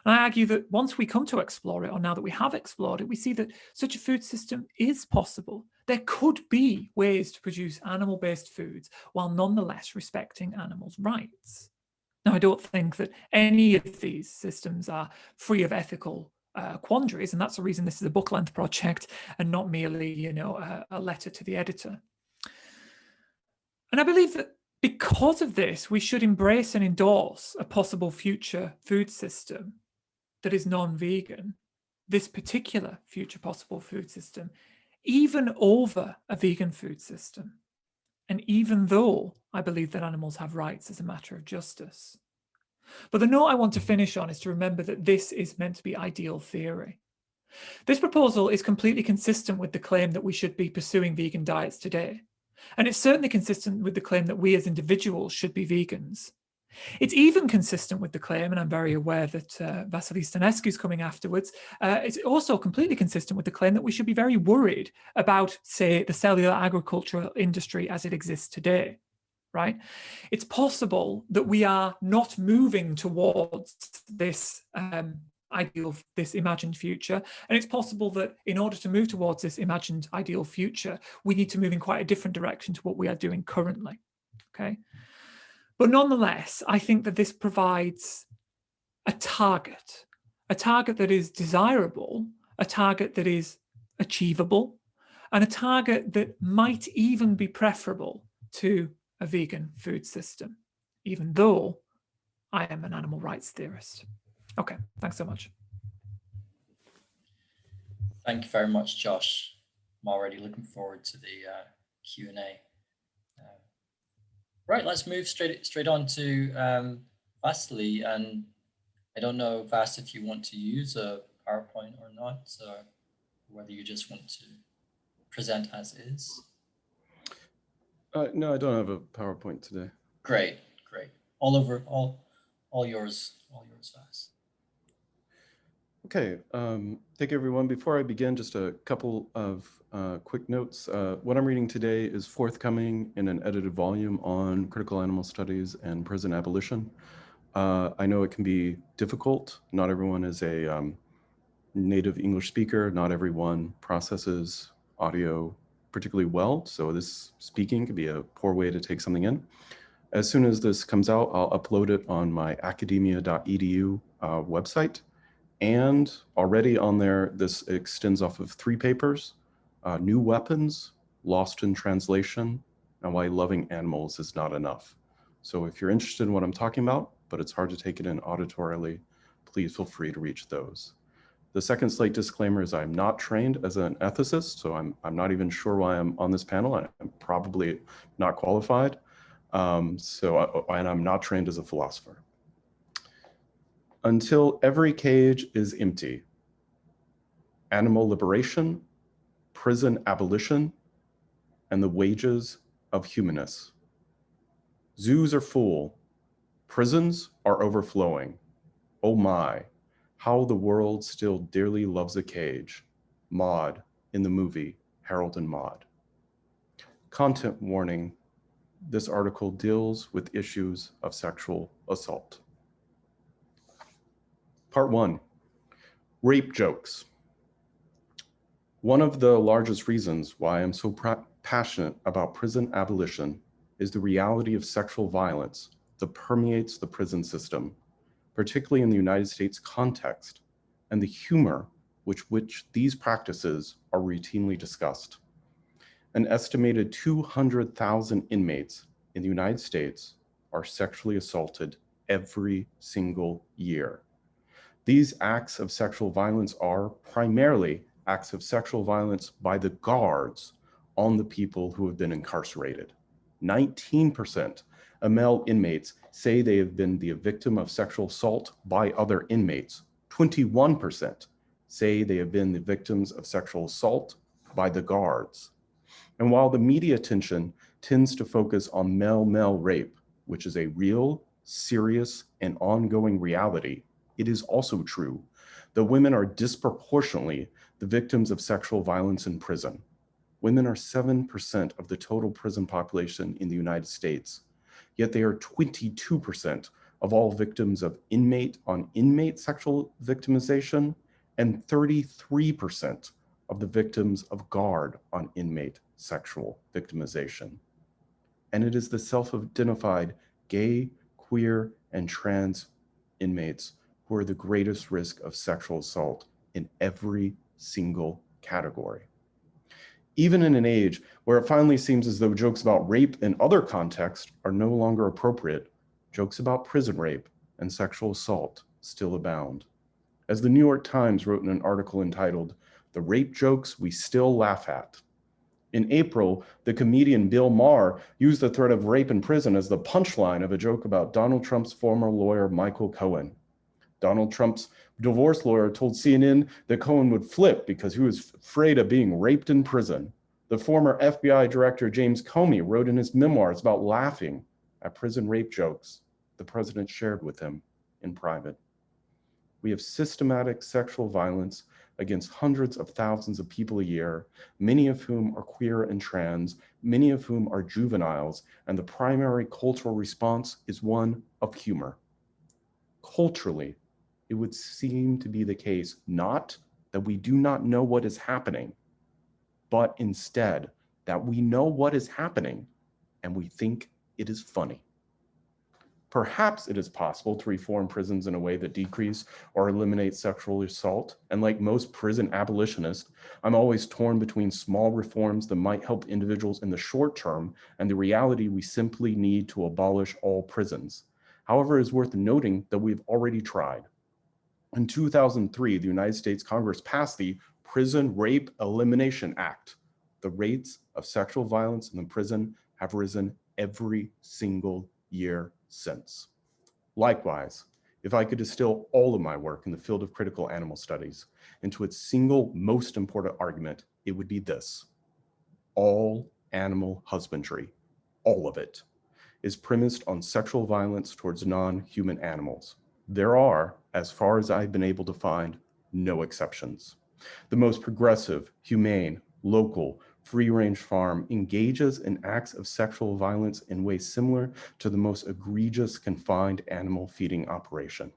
And I argue that once we come to explore it, or now that we have explored it, we see that such a food system is possible. There could be ways to produce animal-based foods while nonetheless respecting animals' rights. Now, I don't think that any of these systems are free of ethical quandaries, and that's the reason this is a book-length project and not merely, a letter to the editor. And I believe that because of this, we should embrace and endorse a possible future food system that is non-vegan, this particular future possible food system, even over a vegan food system. And even though I believe that animals have rights as a matter of justice. But the note I want to finish on is to remember that this is meant to be ideal theory. This proposal is completely consistent with the claim that we should be pursuing vegan diets today. And it's certainly consistent with the claim that we as individuals should be vegans. It's even consistent with the claim, and I'm very aware that Vasile Stănescu is coming afterwards, it's also completely consistent with the claim that we should be very worried about, say, the cellular agricultural industry as it exists today, right? It's possible that we are not moving towards this ideal, this imagined future, and it's possible that in order to move towards this imagined ideal future, we need to move in quite a different direction to what we are doing currently, okay? But nonetheless, I think that this provides a target that is desirable, a target that is achievable, and a target that might even be preferable to a vegan food system, even though I am an animal rights theorist. Okay, thanks so much. Thank you very much, Josh. I'm already looking forward to the Q&A. Right, let's move straight on to Vasile. And I don't know, Vas, if you want to use a PowerPoint or not, or whether you just want to present as is. No, I don't have a PowerPoint today. Great. All yours, Vas. Okay, thank you, everyone. Before I begin, just a couple of quick notes. What I'm reading today is forthcoming in an edited volume on critical animal studies and prison abolition. I know it can be difficult. Not everyone is a native English speaker. Not everyone processes audio particularly well. So this speaking could be a poor way to take something in. As soon as this comes out, I'll upload it on my academia.edu website. And already on there, this extends off of 3 papers, New Weapons, Lost in Translation, and Why Loving Animals is Not Enough. So if you're interested in what I'm talking about, but it's hard to take it in auditorily, please feel free to reach those. The second slight disclaimer is I'm not trained as an ethicist, so I'm not even sure why I'm on this panel. I'm probably not qualified. And I'm not trained as a philosopher. Until every cage is empty. Animal liberation, prison abolition, and the wages of humanness. Zoos are full. Prisons are overflowing. Oh my, how the world still dearly loves a cage. Maude in the movie Harold and Maude. Content warning. This article deals with issues of sexual assault. Part 1, rape jokes. One of the largest reasons why I'm so passionate about prison abolition is the reality of sexual violence that permeates the prison system, particularly in the United States context, and the humor with which these practices are routinely discussed. An estimated 200,000 inmates in the United States are sexually assaulted every single year. These acts of sexual violence are primarily acts of sexual violence by the guards on the people who have been incarcerated. 19% of male inmates say they have been the victim of sexual assault by other inmates. 21% say they have been the victims of sexual assault by the guards. And while the media attention tends to focus on male-male rape, which is a real, serious, and ongoing reality, it is also true that women are disproportionately the victims of sexual violence in prison. Women are 7% of the total prison population in the United States, yet they are 22% of all victims of inmate-on-inmate sexual victimization and 33% of the victims of guard-on-inmate sexual victimization. And it is the self-identified gay, queer, and trans inmates who are the greatest risk of sexual assault in every single category. Even in an age where it finally seems as though jokes about rape in other contexts are no longer appropriate, jokes about prison rape and sexual assault still abound. As the New York Times wrote in an article entitled, "The Rape Jokes We Still Laugh At." In April, the comedian Bill Maher used the threat of rape in prison as the punchline of a joke about Donald Trump's former lawyer, Michael Cohen. Donald Trump's divorce lawyer told CNN that Cohen would flip because he was afraid of being raped in prison. The former FBI director, James Comey, wrote in his memoirs about laughing at prison rape jokes the president shared with him in private. We have systematic sexual violence against hundreds of thousands of people a year, many of whom are queer and trans, many of whom are juveniles, and the primary cultural response is one of humor. Culturally, it would seem to be the case not that we do not know what is happening, but instead that we know what is happening and we think it is funny. Perhaps it is possible to reform prisons in a way that decrease or eliminate sexual assault. And like most prison abolitionists, I'm always torn between small reforms that might help individuals in the short term and the reality we simply need to abolish all prisons. However, it is worth noting that we've already tried. In 2003, the United States Congress passed the Prison Rape Elimination Act. The rates of sexual violence in the prison have risen every single year since. Likewise, if I could distill all of my work in the field of critical animal studies into its single most important argument, it would be this: all animal husbandry, all of it, is premised on sexual violence towards non-human animals. There are, as far as I've been able to find, no exceptions. The most progressive, humane, local, free-range farm engages in acts of sexual violence in ways similar to the most egregious confined animal feeding operation.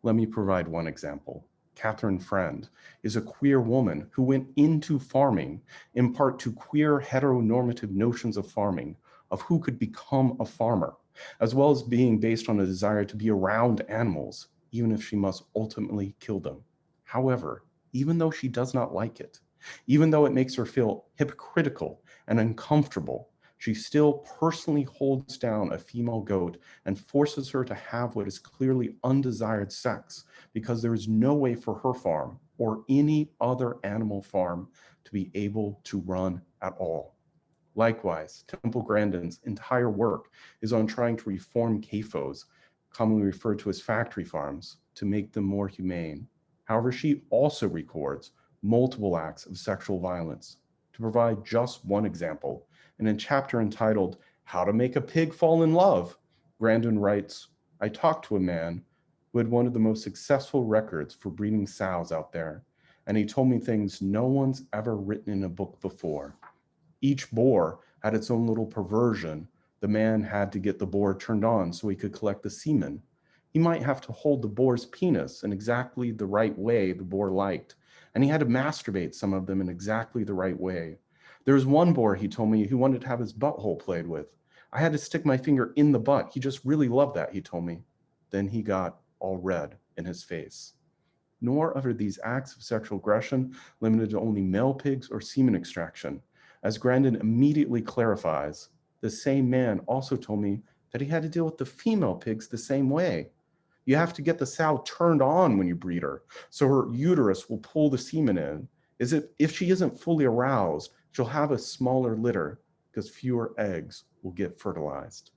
Let me provide one example. Catherine Friend is a queer woman who went into farming in part to queer heteronormative notions of farming, of who could become a farmer, as well as being based on a desire to be around animals, even if she must ultimately kill them. However, even though she does not like it, even though it makes her feel hypocritical and uncomfortable, she still personally holds down a female goat and forces her to have what is clearly undesired sex because there is no way for her farm or any other animal farm to be able to run at all. Likewise, Temple Grandin's entire work is on trying to reform CAFOs, commonly referred to as factory farms, to make them more humane. However, she also records multiple acts of sexual violence. To provide just one example, in a chapter entitled "How to Make a Pig Fall in Love," Grandin writes, "I talked to a man who had one of the most successful records for breeding sows out there, and he told me things no one's ever written in a book before. Each boar had its own little perversion. The man had to get the boar turned on so he could collect the semen. He might have to hold the boar's penis in exactly the right way the boar liked, and he had to masturbate some of them in exactly the right way. There's one boar, he told me, who wanted to have his butthole played with. I had to stick my finger in the butt. He just really loved that, he told me. Then he got all red in his face. Nor are these acts of sexual aggression limited to only male pigs or semen extraction. As Grandin immediately clarifies, the same man also told me that he had to deal with the female pigs the same way. You have to get the sow turned on when you breed her, so her uterus will pull the semen in. If she isn't fully aroused, she'll have a smaller litter because fewer eggs will get fertilized.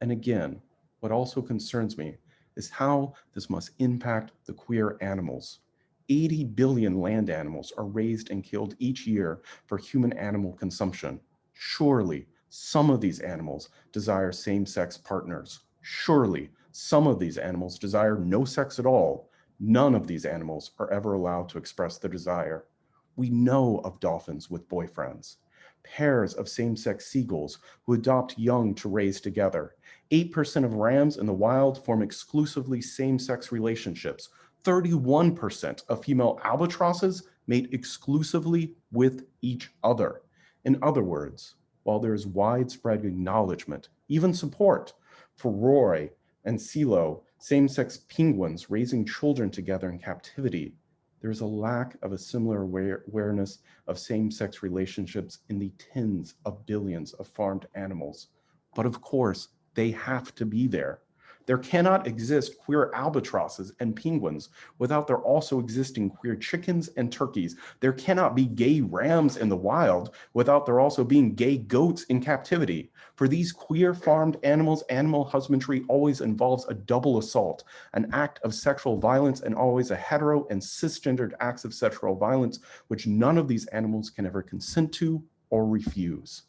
And again, what also concerns me is how this must impact the queer animals. 80 billion land animals are raised and killed each year for human animal consumption. Surely some of these animals desire same-sex partners. Surely some of these animals desire no sex at all. None of these animals are ever allowed to express their desire. We know of dolphins with boyfriends, pairs of same-sex seagulls who adopt young to raise together. 8% of rams in the wild form exclusively same-sex relationships. 31% of female albatrosses mate exclusively with each other. In other words, while there is widespread acknowledgement, even support, for Roy and Silo, same-sex penguins raising children together in captivity, there is a lack of a similar awareness of same-sex relationships in the tens of billions of farmed animals. But of course, they have to be there. There cannot exist queer albatrosses and penguins without there also existing queer chickens and turkeys. There cannot be gay rams in the wild without there also being gay goats in captivity. For these queer farmed animals, animal husbandry always involves a double assault, an act of sexual violence, and always a hetero and cisgendered acts of sexual violence, which none of these animals can ever consent to or refuse.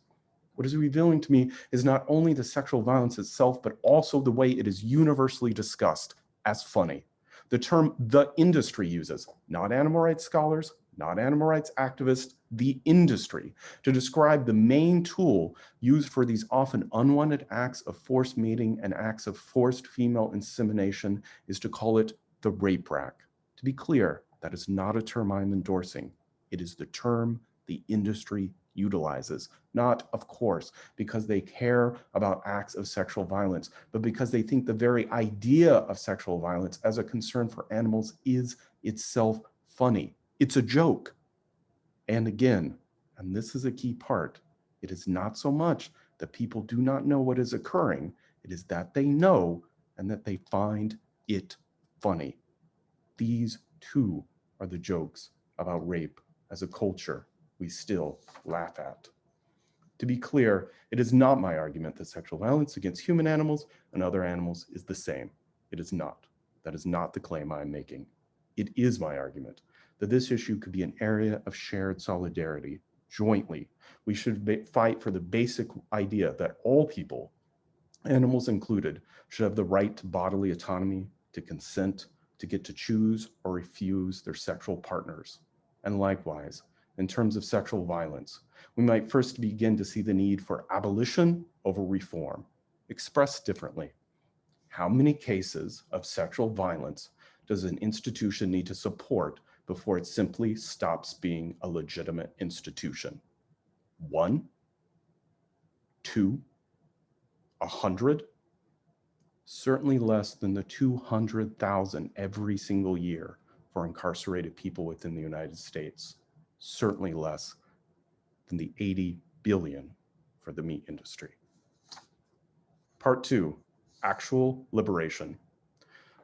What is revealing to me is not only the sexual violence itself, but also the way it is universally discussed as funny. The term the industry uses, not animal rights scholars, not animal rights activists, the industry, to describe the main tool used for these often unwanted acts of forced mating and acts of forced female insemination is to call it the rape rack. To be clear, that is not a term I'm endorsing. It is the term the industry utilizes, not, of course, because they care about acts of sexual violence, but because they think the very idea of sexual violence as a concern for animals is itself funny. It's a joke. And again, and this is a key part, it is not so much that people do not know what is occurring, it is that they know and that they find it funny. These too are the jokes about rape as a culture we still laugh at. To be clear, it is not my argument that sexual violence against human animals and other animals is the same. It is not. That is not the claim I am making. It is my argument that this issue could be an area of shared solidarity. Jointly, we should fight for the basic idea that all people, animals included, should have the right to bodily autonomy, to consent, to get to choose or refuse their sexual partners. And likewise, in terms of sexual violence, we might first begin to see the need for abolition over reform. Expressed differently, how many cases of sexual violence does an institution need to support before it simply stops being a legitimate institution? 1? 2? 100? Certainly less than the 200,000 every single year for incarcerated people within the United States. Certainly less than the 80 billion for the meat industry. Part 2, actual liberation.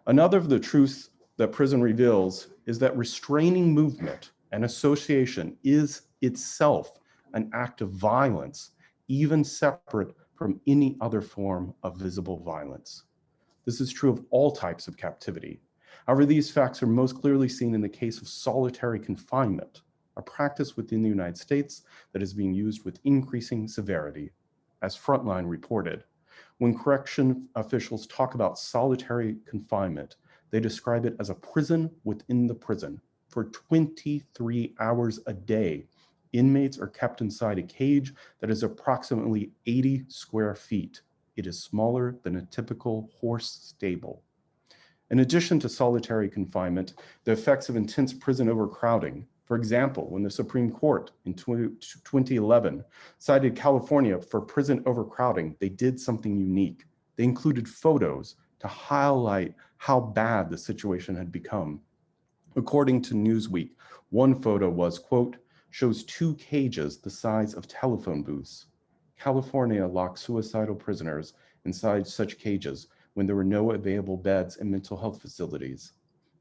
Another of the truths that prison reveals is that restraining movement and association is itself an act of violence, even separate from any other form of visible violence. This is true of all types of captivity. However, these facts are most clearly seen in the case of solitary confinement, a practice within the United States that is being used with increasing severity. As Frontline reported, when correction officials talk about solitary confinement, they describe it as a prison within the prison. For 23 hours a day, inmates are kept inside a cage that is approximately 80 square feet. It is smaller than a typical horse stable. In addition to solitary confinement, the effects of intense prison overcrowding, For example, when the Supreme Court in 2011 cited California for prison overcrowding, they did something unique. They included photos to highlight how bad the situation had become. According to Newsweek, one photo was, quote, shows 2 cages the size of telephone booths. California locked suicidal prisoners inside such cages when there were no available beds in mental health facilities.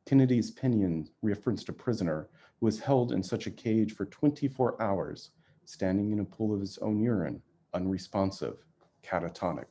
Kennedy's opinion referenced a prisoner who was held in such a cage for 24 hours, standing in a pool of his own urine, unresponsive, catatonic.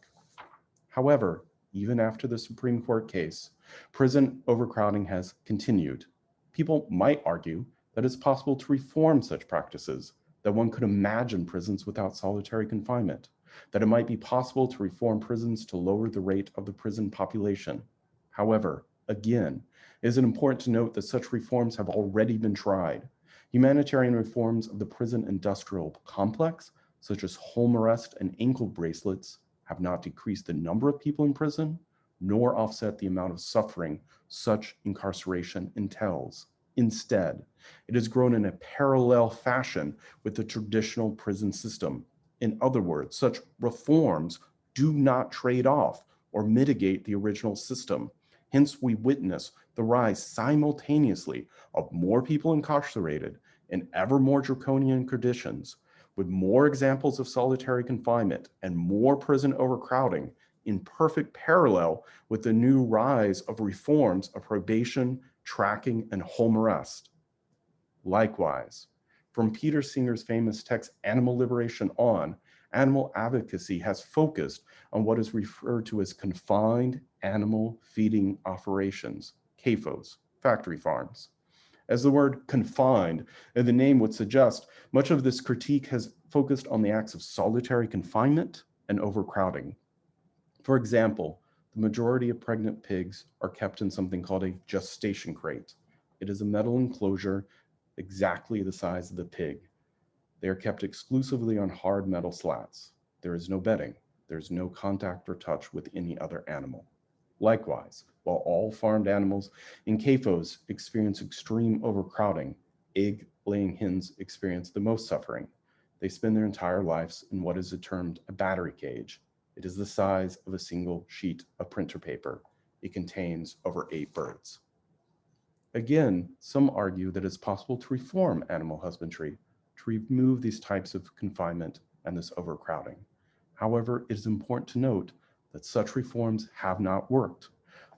However, even after the Supreme Court case, prison overcrowding has continued. People might argue that it's possible to reform such practices, that one could imagine prisons without solitary confinement, that it might be possible to reform prisons to lower the rate of the prison population. However, again, it is important to note that such reforms have already been tried. Humanitarian reforms of the prison industrial complex, such as home arrest and ankle bracelets, have not decreased the number of people in prison, nor offset the amount of suffering such incarceration entails. Instead, it has grown in a parallel fashion with the traditional prison system. In other words, such reforms do not trade off or mitigate the original system. Hence, we witness the rise simultaneously of more people incarcerated in ever more draconian conditions, with more examples of solitary confinement and more prison overcrowding, in perfect parallel with the new rise of reforms of probation, tracking, and home arrest. Likewise, from Peter Singer's famous text, Animal Liberation on, animal advocacy has focused on what is referred to as confined animal feeding operations, CAFOs, factory farms. As the word confined and the name would suggest, much of this critique has focused on the acts of solitary confinement and overcrowding. For example, the majority of pregnant pigs are kept in something called a gestation crate. It is a metal enclosure exactly the size of the pig. They are kept exclusively on hard metal slats. There is no bedding. There is no contact or touch with any other animal. Likewise, while all farmed animals in CAFOs experience extreme overcrowding, egg-laying hens experience the most suffering. They spend their entire lives in what is termed a battery cage. It is the size of a single sheet of printer paper. It contains over 8 birds. Again, some argue that it's possible to reform animal husbandry, to remove these types of confinement and this overcrowding. However, it is important to note that such reforms have not worked.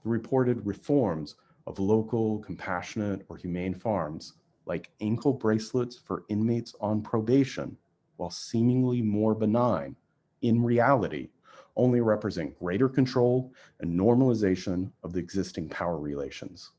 The reported reforms of local, compassionate, or humane farms, like ankle bracelets for inmates on probation, while seemingly more benign, in reality, only represent greater control and normalization of the existing power relations.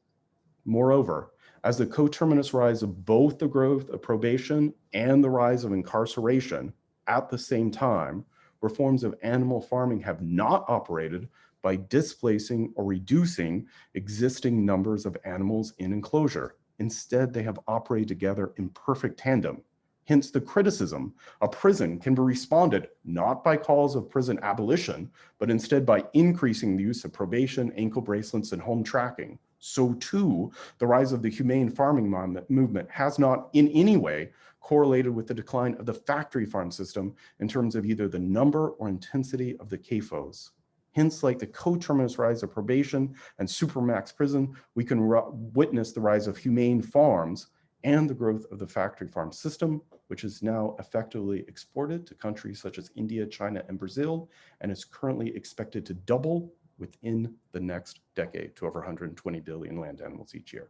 Moreover, as the coterminous rise of both the growth of probation and the rise of incarceration at the same time, reforms of animal farming have not operated by displacing or reducing existing numbers of animals in enclosure. Instead, they have operated together in perfect tandem. Hence the criticism, a prison can be responded not by calls of prison abolition, but instead by increasing the use of probation, ankle bracelets, and home tracking. So too, the rise of the humane farming movement has not in any way correlated with the decline of the factory farm system in terms of either the number or intensity of the CAFOs. Hence, like the coterminous rise of probation and supermax prison, we can witness the rise of humane farms and the growth of the factory farm system, which is now effectively exported to countries such as India, China, and Brazil, and is currently expected to double within the next decade to over 120 billion land animals each year.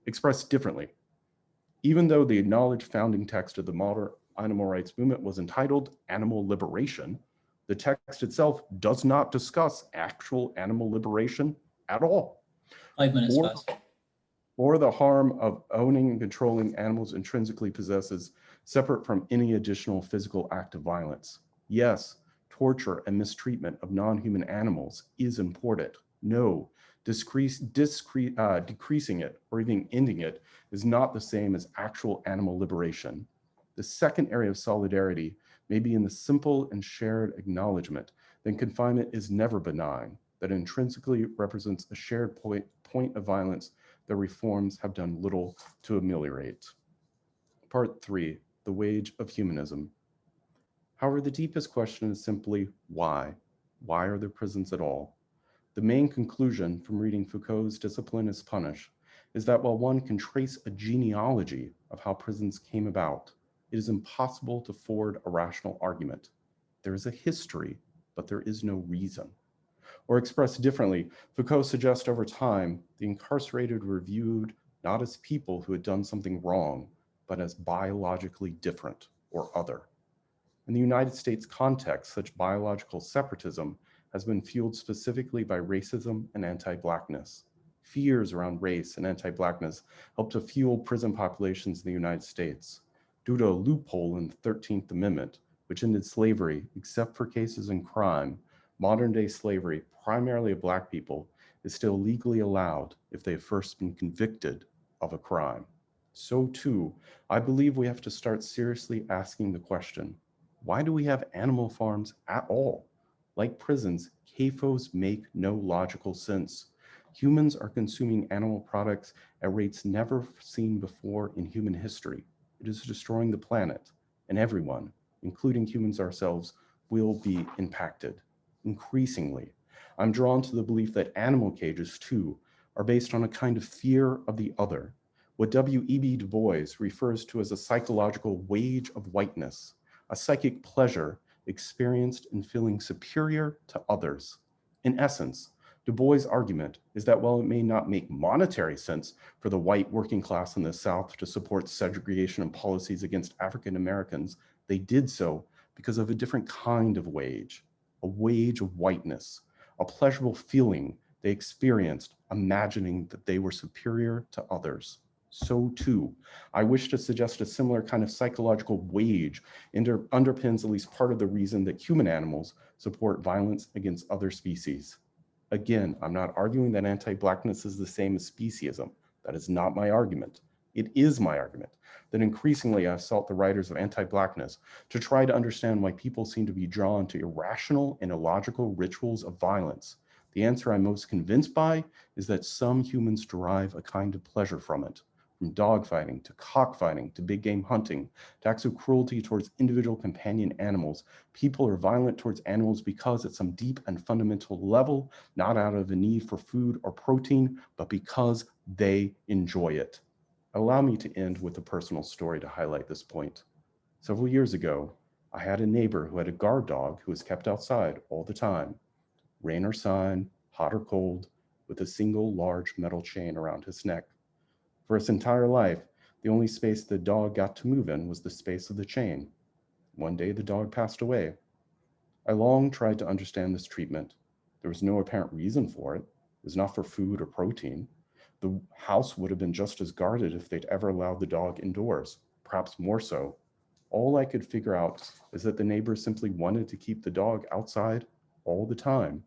Expressed differently, even though the acknowledged founding text of the modern animal rights movement was entitled Animal Liberation, the text itself does not discuss actual animal liberation at all. 5 minutes fast. Or the harm of owning and controlling animals intrinsically possesses, separate from any additional physical act of violence. Yes, torture and mistreatment of non-human animals is important. No, decreasing it or even ending it is not the same as actual animal liberation. The second area of solidarity may be in the simple and shared acknowledgement that confinement is never benign, that intrinsically represents a shared point of violence that reforms have done little to ameliorate. Part 3, the wage of humanism. However, the deepest question is simply why? Why are there prisons at all? The main conclusion from reading Foucault's Discipline is Punish is that while one can trace a genealogy of how prisons came about, it is impossible to forward a rational argument. There is a history, but there is no reason. Or expressed differently, Foucault suggests over time, the incarcerated were viewed not as people who had done something wrong, but as biologically different or other. In the United States context, such biological separatism has been fueled specifically by racism and anti-Blackness. Fears around race and anti-Blackness helped to fuel prison populations in the United States. Due to a loophole in the 13th Amendment, which ended slavery except for cases in crime, modern-day slavery, primarily of Black people, is still legally allowed if they have first been convicted of a crime. So too, I believe we have to start seriously asking the question, why do we have animal farms at all? Like prisons, CAFOs make no logical sense. Humans are consuming animal products at rates never seen before in human history. It is destroying the planet, and everyone, including humans ourselves, will be impacted. Increasingly, I'm drawn to the belief that animal cages, too, are based on a kind of fear of the other, what W.E.B. Du Bois refers to as a psychological wage of whiteness, a psychic pleasure experienced in feeling superior to others. In essence, Du Bois' argument is that while it may not make monetary sense for the white working class in the South to support segregation and policies against African Americans, they did so because of a different kind of wage, a wage of whiteness, a pleasurable feeling they experienced imagining that they were superior to others. So too, I wish to suggest a similar kind of psychological wage underpins at least part of the reason that human animals support violence against other species. Again, I'm not arguing that anti-Blackness is the same as speciesism. That is not my argument. It is my argument that increasingly I've sought the writers of anti-Blackness to try to understand why people seem to be drawn to irrational and illogical rituals of violence. The answer I'm most convinced by is that some humans derive a kind of pleasure from it. From dogfighting to cockfighting to big game hunting to acts of cruelty towards individual companion animals, people are violent towards animals because at some deep and fundamental level, not out of a need for food or protein, but because they enjoy it. Allow me to end with a personal story to highlight this point. Several years ago, I had a neighbor who had a guard dog who was kept outside all the time, rain or shine, hot or cold, with a single large metal chain around his neck. For his entire life, the only space the dog got to move in was the space of the chain. One day, the dog passed away. I long tried to understand this treatment. There was no apparent reason for it. It was not for food or protein. The house would have been just as guarded if they'd ever allowed the dog indoors, perhaps more so. All I could figure out is that the neighbors simply wanted to keep the dog outside all the time.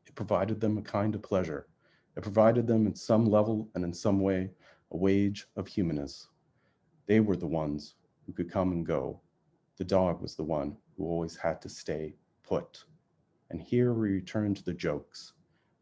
It provided them a kind of pleasure. It provided them at some level and in some way a wage of humanness. They were the ones who could come and go. The dog was the one who always had to stay put. And here we return to the jokes.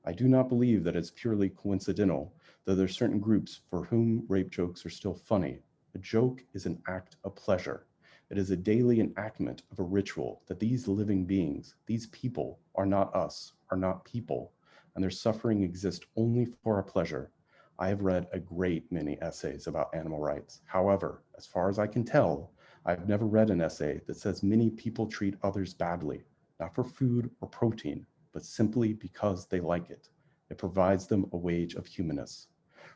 I do not believe that it's purely coincidental that there are certain groups for whom rape jokes are still funny. A joke is an act of pleasure. It is a daily enactment of a ritual that these living beings, these people, are not us, are not people, and their suffering exists only for our pleasure. I have read a great many essays about animal rights. However, as far as I can tell, I've never read an essay that says many people treat others badly, not for food or protein, but simply because they like it. It provides them a wage of humanness.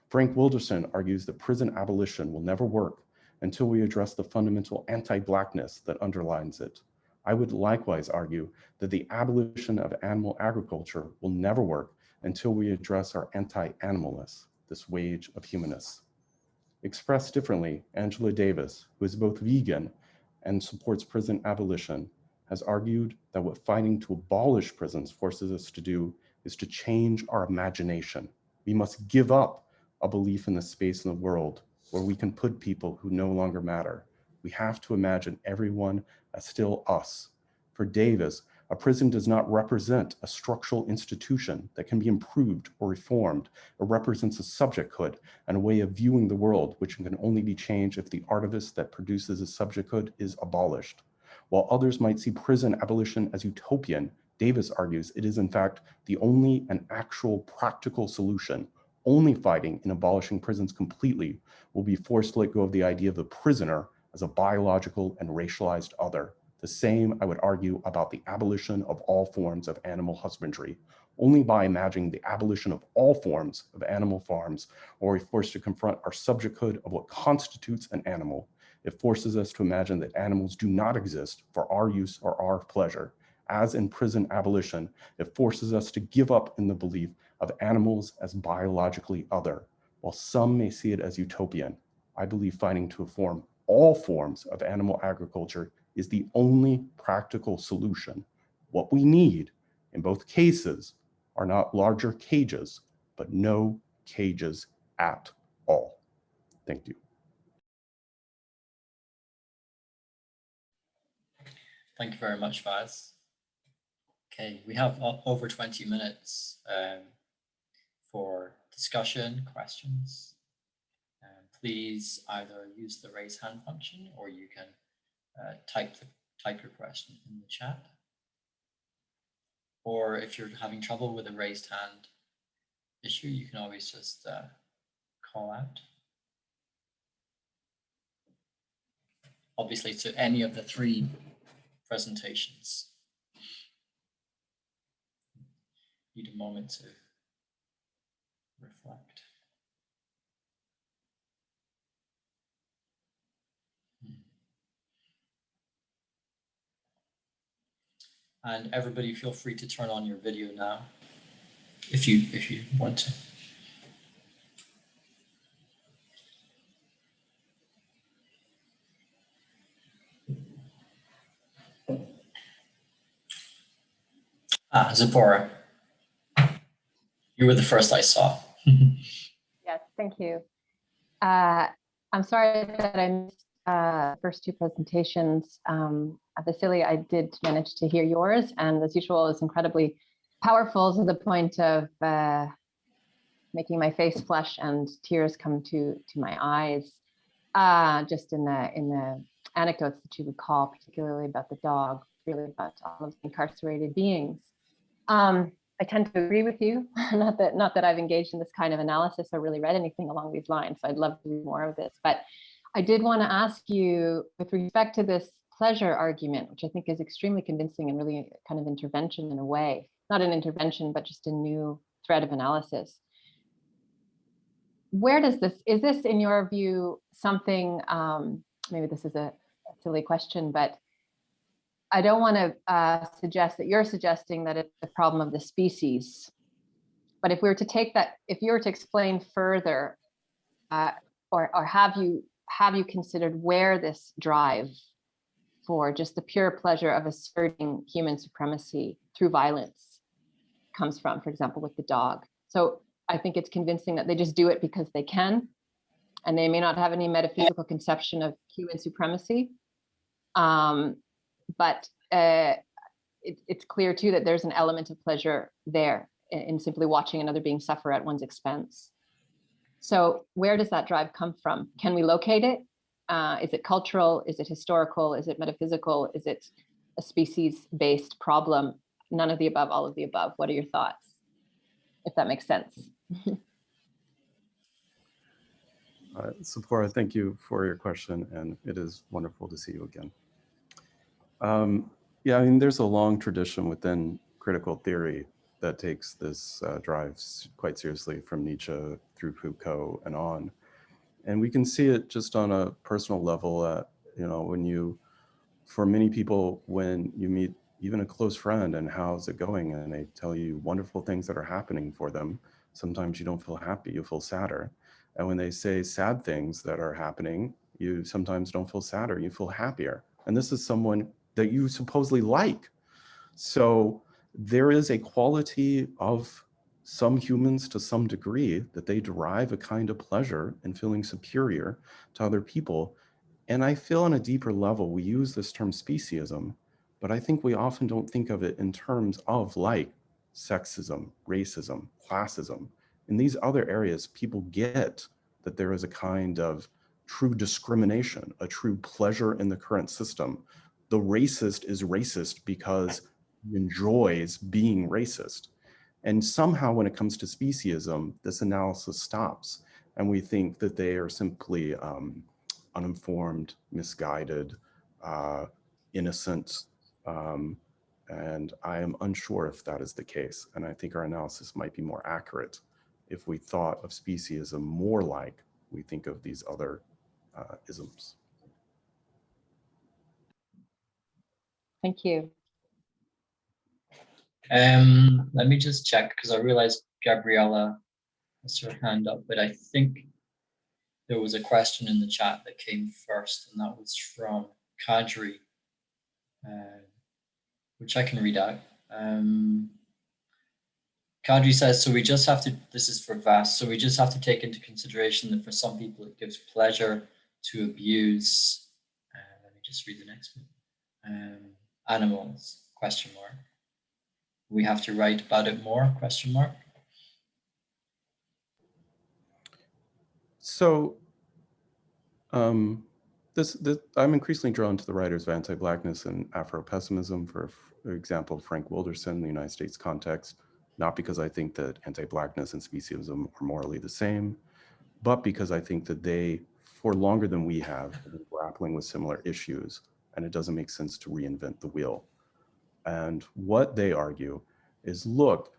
Frank Wilderson argues that prison abolition will never work until we address the fundamental anti-Blackness that underlines it. I would likewise argue that the abolition of animal agriculture will never work until we address our anti-animalness, this wage of humanness. Expressed differently, Angela Davis, who is both vegan and supports prison abolition, has argued that what fighting to abolish prisons forces us to do is to change our imagination. We must give up a belief in the space in the world where we can put people who no longer matter. We have to imagine everyone as still us. For Davis, A prison does not represent a structural institution that can be improved or reformed. It represents a subjecthood and a way of viewing the world, which can only be changed if the artifice that produces a subjecthood is abolished. While others might see prison abolition as utopian, Davis argues it is in fact the only and actual practical solution. Only fighting in abolishing prisons completely will be forced to let go of the idea of the prisoner as a biological and racialized other. The same, I would argue, about the abolition of all forms of animal husbandry. Only by imagining the abolition of all forms of animal farms are we forced to confront our subjecthood of what constitutes an animal. It forces us to imagine that animals do not exist for our use or our pleasure. As in prison abolition, it forces us to give up in the belief of animals as biologically other. While some may see it as utopian, I believe fighting to reform all forms of animal agriculture is the only practical solution. What we need in both cases are not larger cages, but no cages at all. Thank you. Thank you very much, Vaz. Okay, we have over 20 minutes for discussion, questions. Please either use the raise hand function or you can type your question in the chat. Or if you're having trouble with a raised hand issue, you can always just call out. Obviously to any of the 3 presentations. Need a moment to reflect. And everybody feel free to turn on your video now if you want to. Zipporah, you were the first I saw. Yes, thank you. I'm sorry that I missed the first 2 presentations. Vasile, I did manage to hear yours, and as usual, it's incredibly powerful to the point of making my face flush and tears come to my eyes. Just in the anecdotes that you recall, particularly about the dog, really about all of the incarcerated beings. I tend to agree with you. not that I've engaged in this kind of analysis or really read anything along these lines. So I'd love to read more of this, but I did want to ask you with respect to this pleasure argument, which I think is extremely convincing and really kind of intervention in a way, not an intervention, but just a new thread of analysis. Where does this, is this in your view something, maybe this is a silly question, but I don't want to suggest that you're suggesting that it's the problem of the species. But if we were to take that, if you were to explain further, or have you considered where this drive for just the pure pleasure of asserting human supremacy through violence comes from, for example, with the dog? So I think it's convincing that they just do it because they can, and they may not have any metaphysical conception of human supremacy. But it's clear too that there's an element of pleasure there in simply watching another being suffer at one's expense. So where does that drive come from? Can we locate it? Is it cultural? Is it historical? Is it metaphysical? Is it a species-based problem? None of the above, all of the above. What are your thoughts? If that makes sense. Sephora, thank you for your question, and it is wonderful to see you again. Yeah, I mean, there's a long tradition within critical theory that takes this drive quite seriously from Nietzsche through Foucault and on. And we can see it just on a personal level, you know, when you, for many people, when you meet even a close friend and how's it going, and they tell you wonderful things that are happening for them, sometimes you don't feel happy, you feel sadder. And when they say sad things that are happening, you sometimes don't feel sadder, you feel happier. And this is someone that you supposedly like. So there is a quality of some humans to some degree that they derive a kind of pleasure in feeling superior to other people. And I feel on a deeper level, we use this term speciesism, but I think we often don't think of it in terms of like sexism, racism, classism. In these other areas, people get that there is a kind of true discrimination, a true pleasure in the current system. The racist is racist because he enjoys being racist. And somehow when it comes to speciesism, this analysis stops. And we think that they are simply uninformed, misguided, innocent. And I am unsure if that is the case. And I think our analysis might be more accurate if we thought of speciesism more like we think of these other isms. Thank you. Let me just check, because I realized Gabriella has her hand up, but I think there was a question in the chat that came first, and that was from Kadri, which I can read out. Kadri says, so we just have to, this is for Vas, so we just have to take into consideration that for some people it gives pleasure to abuse, let me just read the next one, animals, question mark. We have to write about it more, question mark. So I'm increasingly drawn to the writers of anti-Blackness and Afro-pessimism, for example, Frank Wilderson in the United States context, not because I think that anti-Blackness and speciesism are morally the same, but because I think that they, for longer than we have, been grappling with similar issues, and it doesn't make sense to reinvent the wheel. And what they argue is, look,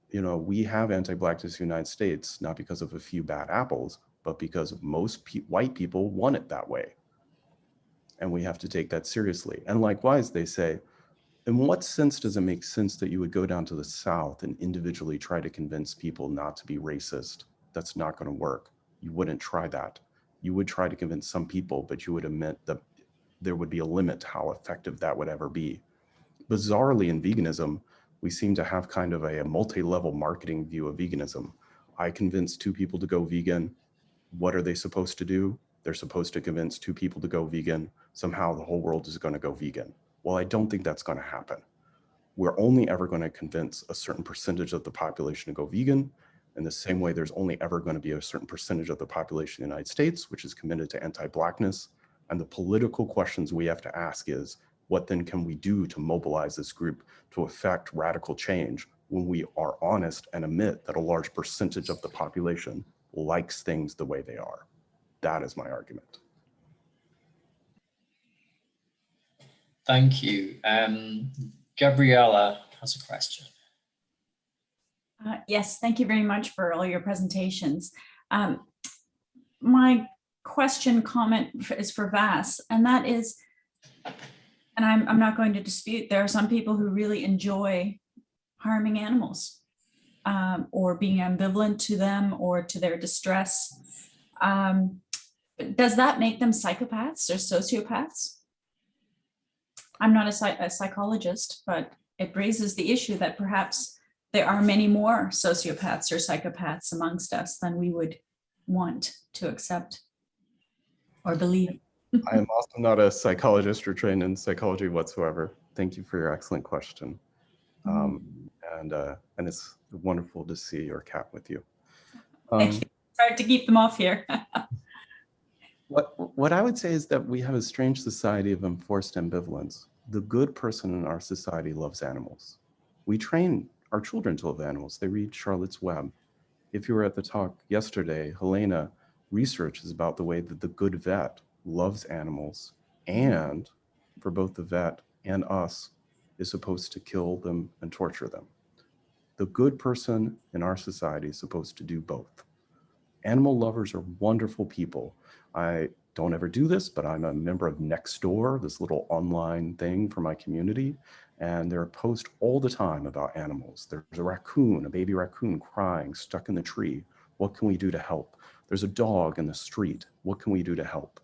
you know, we have anti-Blackness in the United States, not because of a few bad apples, but because most white people want it that way. And we have to take that seriously. And likewise, they say, in what sense does it make sense that you would go down to the South and individually try to convince people not to be racist? That's not going to work. You wouldn't try that. You would try to convince some people, but you would admit that there would be a limit to how effective that would ever be. Bizarrely, in veganism, we seem to have kind of a multi-level marketing view of veganism. I convince 2 people to go vegan. What are they supposed to do? They're supposed to convince 2 people to go vegan. Somehow the whole world is going to go vegan. Well, I don't think that's going to happen. We're only ever going to convince a certain percentage of the population to go vegan. In the same way, there's only ever going to be a certain percentage of the population in the United States which is committed to anti-Blackness. And the political questions we have to ask is, what then can we do to mobilize this group to effect radical change when we are honest and admit that a large percentage of the population likes things the way they are? That is my argument. Thank you. Gabriella has a question. Yes, thank you very much for all your presentations. My comment is for Vas, and that is, and I'm not going to dispute, there are some people who really enjoy harming animals or being ambivalent to them or to their distress. Does that make them psychopaths or sociopaths? I'm not a psychologist, but it raises the issue that perhaps there are many more sociopaths or psychopaths amongst us than we would want to accept or believe. I am also not a psychologist or trained in psychology whatsoever. Thank you for your excellent question. And it's wonderful to see your cat with you. Thank you. Sorry to keep them off here. What I would say is that we have a strange society of enforced ambivalence. The good person in our society loves animals. We train our children to love animals. They read Charlotte's Web. If you were at the talk yesterday, Helena researches about the way that the good vet loves animals, and for both the vet and us, is supposed to kill them and torture them. The good person in our society is supposed to do both. Animal lovers are wonderful people. I don't ever do this, but I'm a member of Nextdoor, this little online thing for my community. And there are posts all the time about animals. There's a raccoon, a baby raccoon crying, stuck in the tree. What can we do to help? There's a dog in the street. What can we do to help?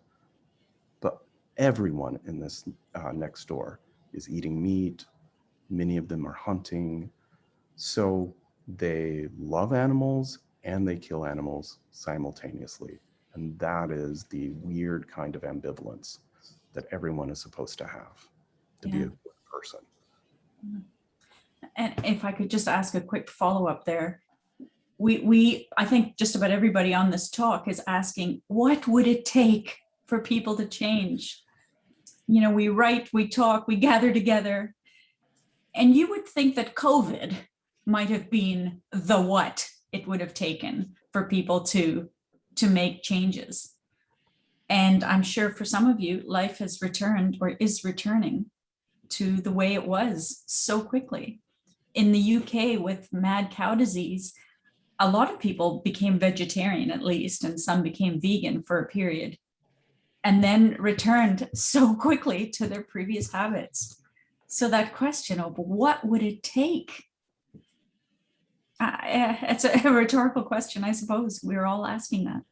But everyone in this Nextdoor is eating meat. Many of them are hunting. So they love animals and they kill animals simultaneously. And that is the weird kind of ambivalence that everyone is supposed to have to be a good person. And if I could just ask a quick follow-up there. I think just about everybody on this talk is asking, what would it take for people to change? You know, we write, we talk, we gather together. And you would think that COVID might have been the what it would have taken for people to make changes. And I'm sure for some of you, life has returned or is returning to the way it was so quickly. In the UK with mad cow disease, a lot of people became vegetarian at least, and some became vegan for a period, and then returned so quickly to their previous habits. So that question of what would it take? It's a rhetorical question, I suppose. We're all asking that.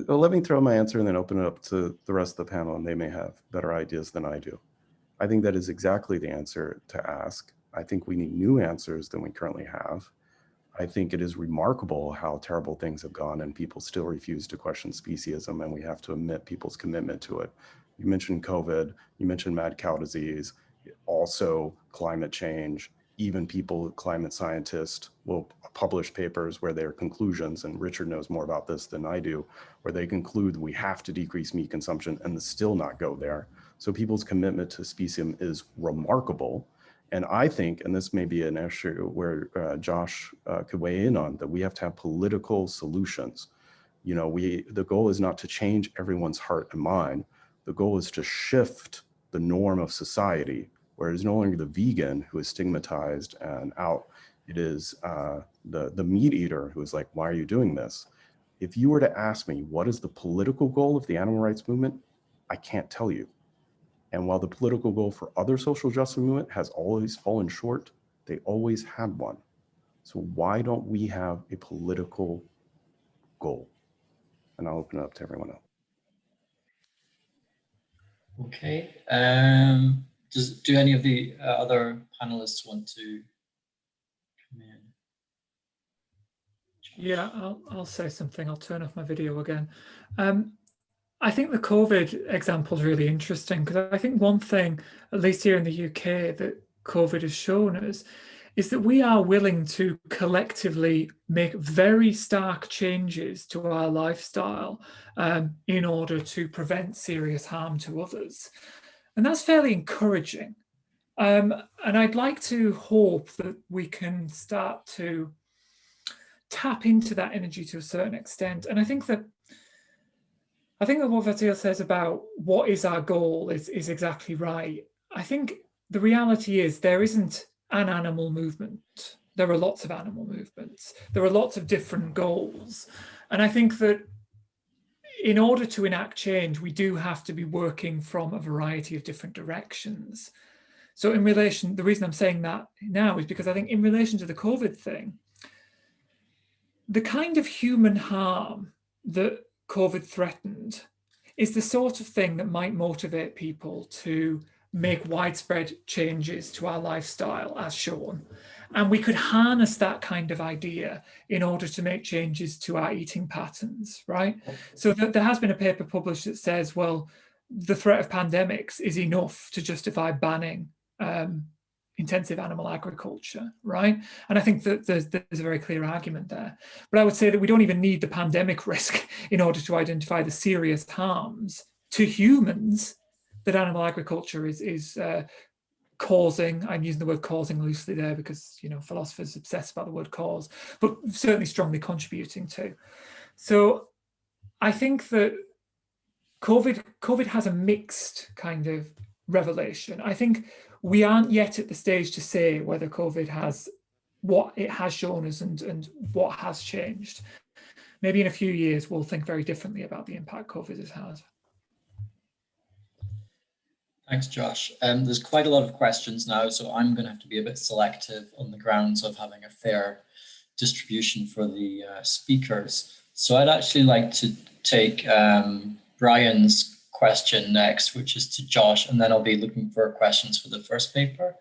Well, let me throw my answer and then open it up to the rest of the panel, and they may have better ideas than I do. I think that is exactly the answer to ask. I think we need new answers than we currently have. I think it is remarkable how terrible things have gone and people still refuse to question speciesism, and we have to admit people's commitment to it. You mentioned COVID, you mentioned mad cow disease, also climate change. Even people, climate scientists, will publish papers where their conclusions, and Richard knows more about this than I do, where they conclude we have to decrease meat consumption and still not go there. So people's commitment to speciesism is remarkable. And I think, and this may be an issue where Josh could weigh in on, that we have to have political solutions. You know, the goal is not to change everyone's heart and mind. The goal is to shift the norm of society, where it is no longer the vegan who is stigmatized and out. It is the meat eater who is like, why are you doing this? If you were to ask me, what is the political goal of the animal rights movement? I can't tell you. And while the political goal for other social justice movement has always fallen short, they always had one. So why don't we have a political goal? And I'll open it up to everyone else. Okay. Do any of the other panelists want to come in? Yeah, I'll say something. I'll turn off my video again. I think the COVID example is really interesting, because I think one thing, at least here in the UK, that COVID has shown us is that we are willing to collectively make very stark changes to our lifestyle in order to prevent serious harm to others. And that's fairly encouraging. And I'd like to hope that we can start to tap into that energy to a certain extent. And I think that what Vasile says about what is our goal is exactly right. I think the reality is there isn't an animal movement. There are lots of animal movements. There are lots of different goals. And I think that in order to enact change, we do have to be working from a variety of different directions. So in relation, the reason I'm saying that now is because I think in relation to the COVID thing, the kind of human harm that COVID threatened is the sort of thing that might motivate people to make widespread changes to our lifestyle as shown. And we could harness that kind of idea in order to make changes to our eating patterns, right? So there has been a paper published that says, well, the threat of pandemics is enough to justify banning intensive animal agriculture, right? And I think that there's a very clear argument there. But I would say that we don't even need the pandemic risk in order to identify the serious harms to humans that animal agriculture is causing. I'm using the word causing loosely there because, you know, philosophers obsess about the word cause, but certainly strongly contributing to. So I think that COVID has a mixed kind of revelation. I think we aren't yet at the stage to say whether COVID has what it has shown us and what has changed. Maybe in a few years, we'll think very differently about the impact COVID has had. Thanks, Josh. There's quite a lot of questions now, so I'm going to have to be a bit selective on the grounds of having a fair distribution for the speakers. So I'd actually like to take Brian's question next, which is to Josh, and then I'll be looking for questions for the first paper.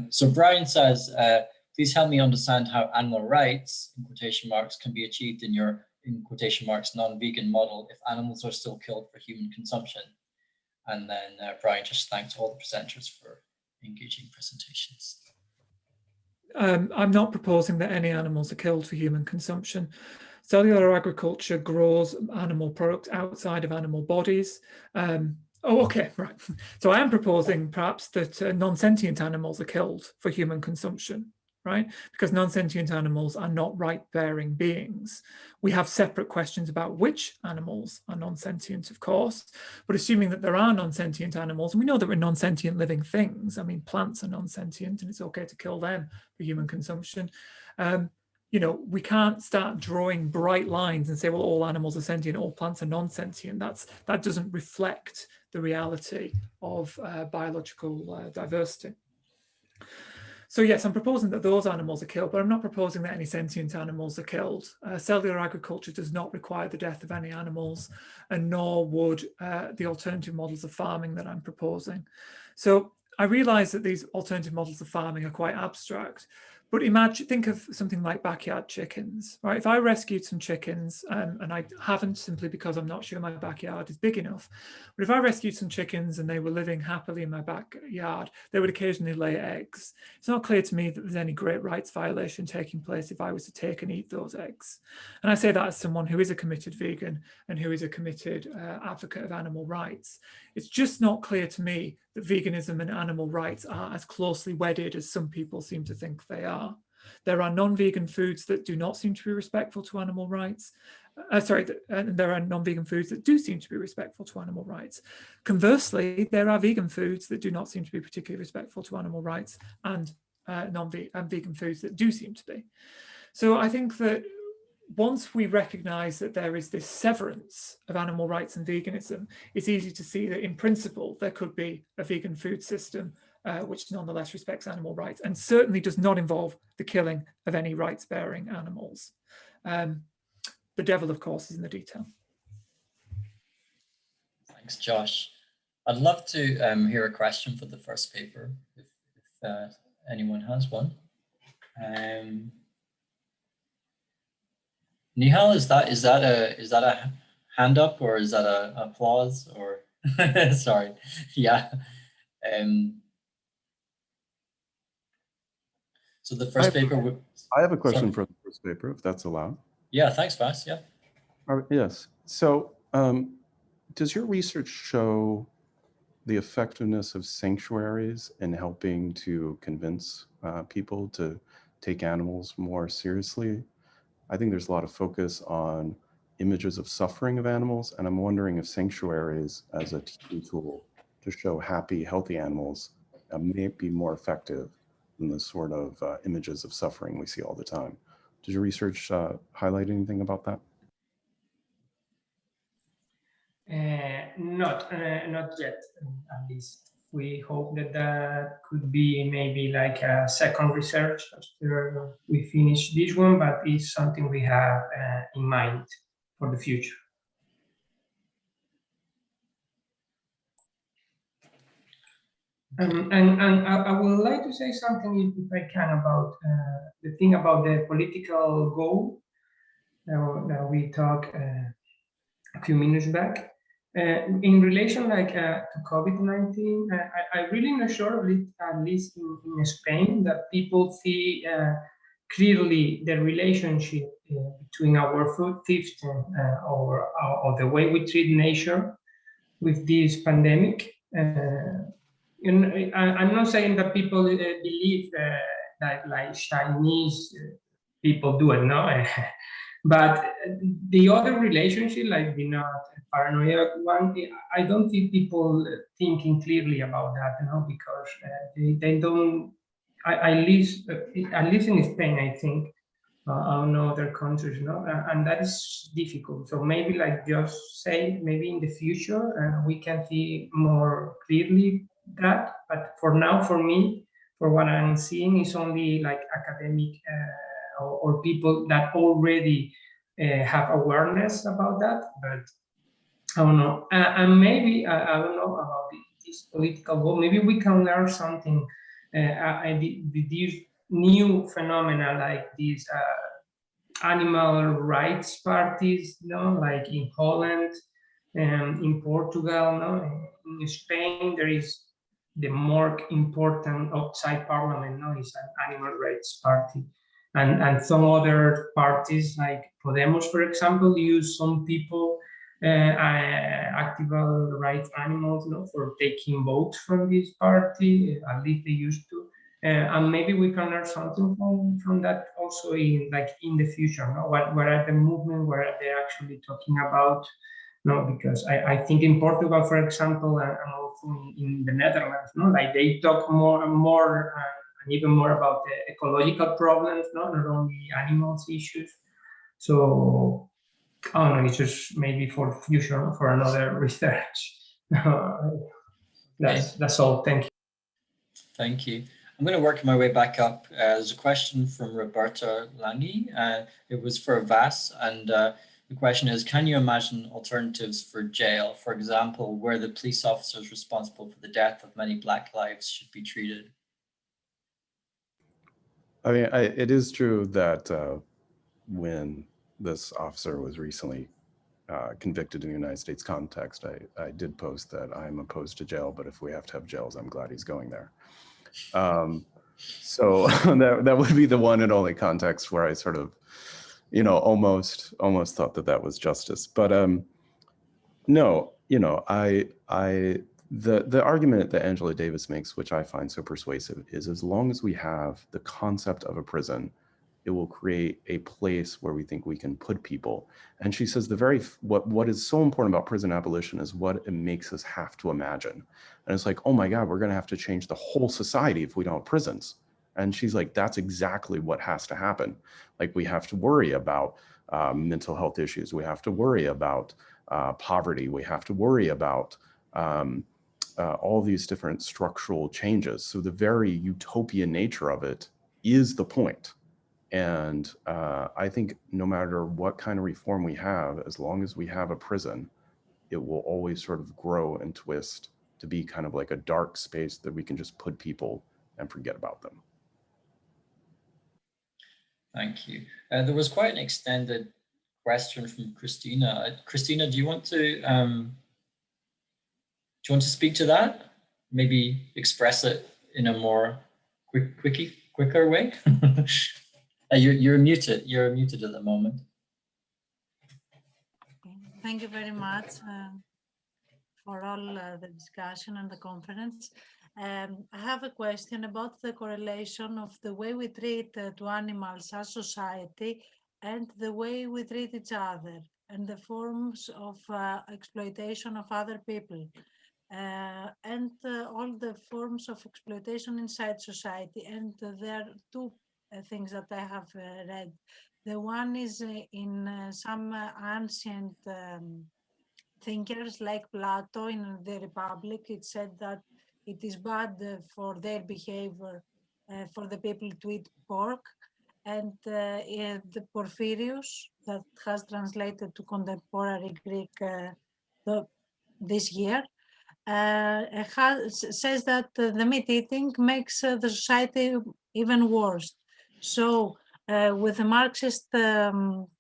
So Brian says, please help me understand how animal rights, in quotation marks, can be achieved in your, in quotation marks, non-vegan model if animals are still killed for human consumption. And then Brian just thanks all the presenters for engaging presentations. I'm not proposing that any animals are killed for human consumption. Cellular agriculture grows animal products outside of animal bodies. Oh, okay, right. So I am proposing perhaps that non-sentient animals are killed for human consumption, right? Because non-sentient animals are not right-bearing beings. We have separate questions about which animals are non-sentient, of course, but assuming that there are non-sentient animals, and we know that we're non-sentient living things. I mean, plants are non-sentient, and it's okay to kill them for human consumption. You know, we can't start drawing bright lines and say, well, all animals are sentient, all plants are non-sentient. That doesn't reflect the reality of biological diversity. So yes, I'm proposing that those animals are killed, but I'm not proposing that any sentient animals are killed. Cellular agriculture does not require the death of any animals, and nor would the alternative models of farming that I'm proposing. So I realize that these alternative models of farming are quite abstract, but think of something like backyard chickens, right? If I rescued some chickens, and I haven't simply because I'm not sure my backyard is big enough, but if I rescued some chickens and they were living happily in my backyard, they would occasionally lay eggs. It's not clear to me that there's any great rights violation taking place if I was to take and eat those eggs. And I say that as someone who is a committed vegan and who is a committed advocate of animal rights. It's just not clear to me that veganism and animal rights are as closely wedded as some people seem to think they are. There are non-vegan foods that do not seem to be respectful to animal rights. And there are non-vegan foods that do seem to be respectful to animal rights. Conversely, there are vegan foods that do not seem to be particularly respectful to animal rights, and vegan foods that do seem to be. So I think that once we recognize that there is this severance of animal rights and veganism, it's easy to see that in principle, there could be a vegan food system which nonetheless respects animal rights and certainly does not involve the killing of any rights-bearing animals. The devil, of course, is in the detail. Thanks, Josh. I'd love to hear a question for the first paper, if anyone has one. Nihal, is that a hand up, or is that a applause, or sorry? Yeah. So the first paper. I have a question for the first paper, if that's allowed. Yeah, thanks, Vas. Yeah. Yes. So does your research show the effectiveness of sanctuaries in helping to convince people to take animals more seriously? I think there's a lot of focus on images of suffering of animals, and I'm wondering if sanctuaries as a teaching tool to show happy, healthy animals may be more effective than the sort of images of suffering we see all the time. Does your research highlight anything about that? Not yet, at least. We hope that that could be maybe like a second research after we finish this one, but it's something we have in mind for the future. And I would like to say something, if I can, about the thing about the political goal that we talked a few minutes back. In relation to COVID-19, I'm really not sure, at least in Spain, that people see clearly the relationship between our food system or the way we treat nature with this pandemic. I'm not saying that people believe that like Chinese people do it, no? But the other relationship, like the not paranoia one, I don't think people thinking clearly about that, you know, because they don't. At least in Spain, I think. I don't know other countries, you know, and that is difficult. So maybe, like just say, maybe in the future we can see more clearly that. But for now, for me, for what I'm seeing, is only like academic. Or people that already have awareness about that, but I don't know. And maybe, I don't know about this political goal, maybe we can learn something with these new phenomena like these animal rights parties, you know, like in Holland and in Portugal, no? In Spain, there is the more important outside parliament now is an animal rights party. And some other parties like Podemos, for example, use some people, active rights animals, for taking votes from this party, at least they used to. And maybe we can learn something from that also in the future. What are the movement? What are they actually talking about? Because I think in Portugal, for example, and also in the Netherlands, like they talk more and even more about the ecological problems, not only animals issues. So I don't know, it's just maybe for future, for another research. That's all. Thank you. Thank you. I'm going to work my way back up. There's a question from Roberta Langi. It was for Vas, and the question is, can you imagine alternatives for jail, for example, where the police officers responsible for the death of many Black lives should be treated? I mean, it is true that when this officer was recently convicted in the United States context, I did post that I'm opposed to jail, but if we have to have jails, I'm glad he's going there. So that would be the one and only context where I sort of, almost thought that was justice. But no, the argument that Angela Davis makes, which I find so persuasive, is as long as we have the concept of a prison, it will create a place where we think we can put people. And she says what is so important about prison abolition is what it makes us have to imagine. And it's like, oh my God, we're gonna have to change the whole society if we don't have prisons. And she's like, that's exactly what has to happen. Like, we have to worry about mental health issues. We have to worry about poverty. We have to worry about all these different structural changes. So the very utopian nature of it is the point. And I think no matter what kind of reform we have, as long as we have a prison, it will always sort of grow and twist to be kind of like a dark space that we can just put people and forget about them. Thank you. There was quite an extended question from Christina. Christina, do you want to speak to that? Maybe express it in a more quicker way? You're muted. You're muted at the moment. Thank you very much for all the discussion and the conference. I have a question about the correlation of the way we treat to animals as society and the way we treat each other and the forms of exploitation of other people and all the forms of exploitation inside society. And there are two things that I have read. The one is in some ancient thinkers like Plato in the Republic. It said that it is bad for their behavior for the people to eat pork. And the Porphyrius, that has translated to contemporary Greek this year, says that the meat eating makes the society even worse. So with the Marxist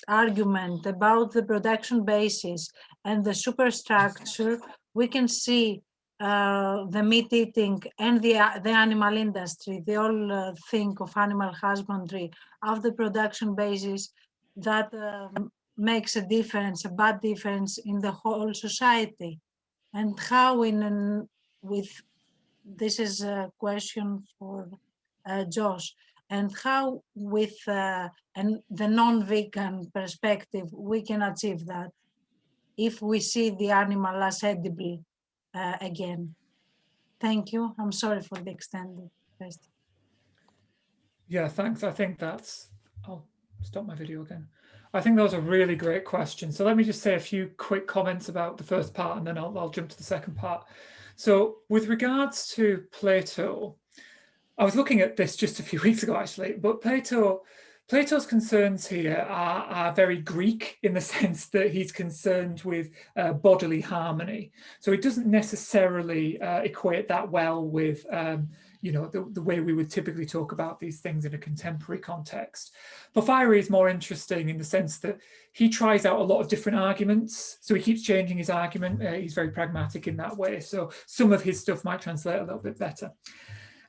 argument about the production basis and the superstructure, we can see the meat eating and the animal industry. They all think of animal husbandry of the production basis that makes a difference, a bad difference in the whole society. And how this is a question for Josh, and how with and the non-vegan perspective we can achieve that if we see the animal as edible again. Thank you. I'm sorry for the extended question. Yeah, thanks. I think I'll stop my video again. I think those are really great questions. So let me just say a few quick comments about the first part, and then I'll jump to the second part. So with regards to Plato, I was looking at this just a few weeks ago, actually, but Plato Plato's concerns here are very Greek in the sense that he's concerned with bodily harmony. So it doesn't necessarily equate that well with you know, the way we would typically talk about these things in a contemporary context. Porphyry is more interesting in the sense that he tries out a lot of different arguments. So he keeps changing his argument. He's very pragmatic in that way. So some of his stuff might translate a little bit better.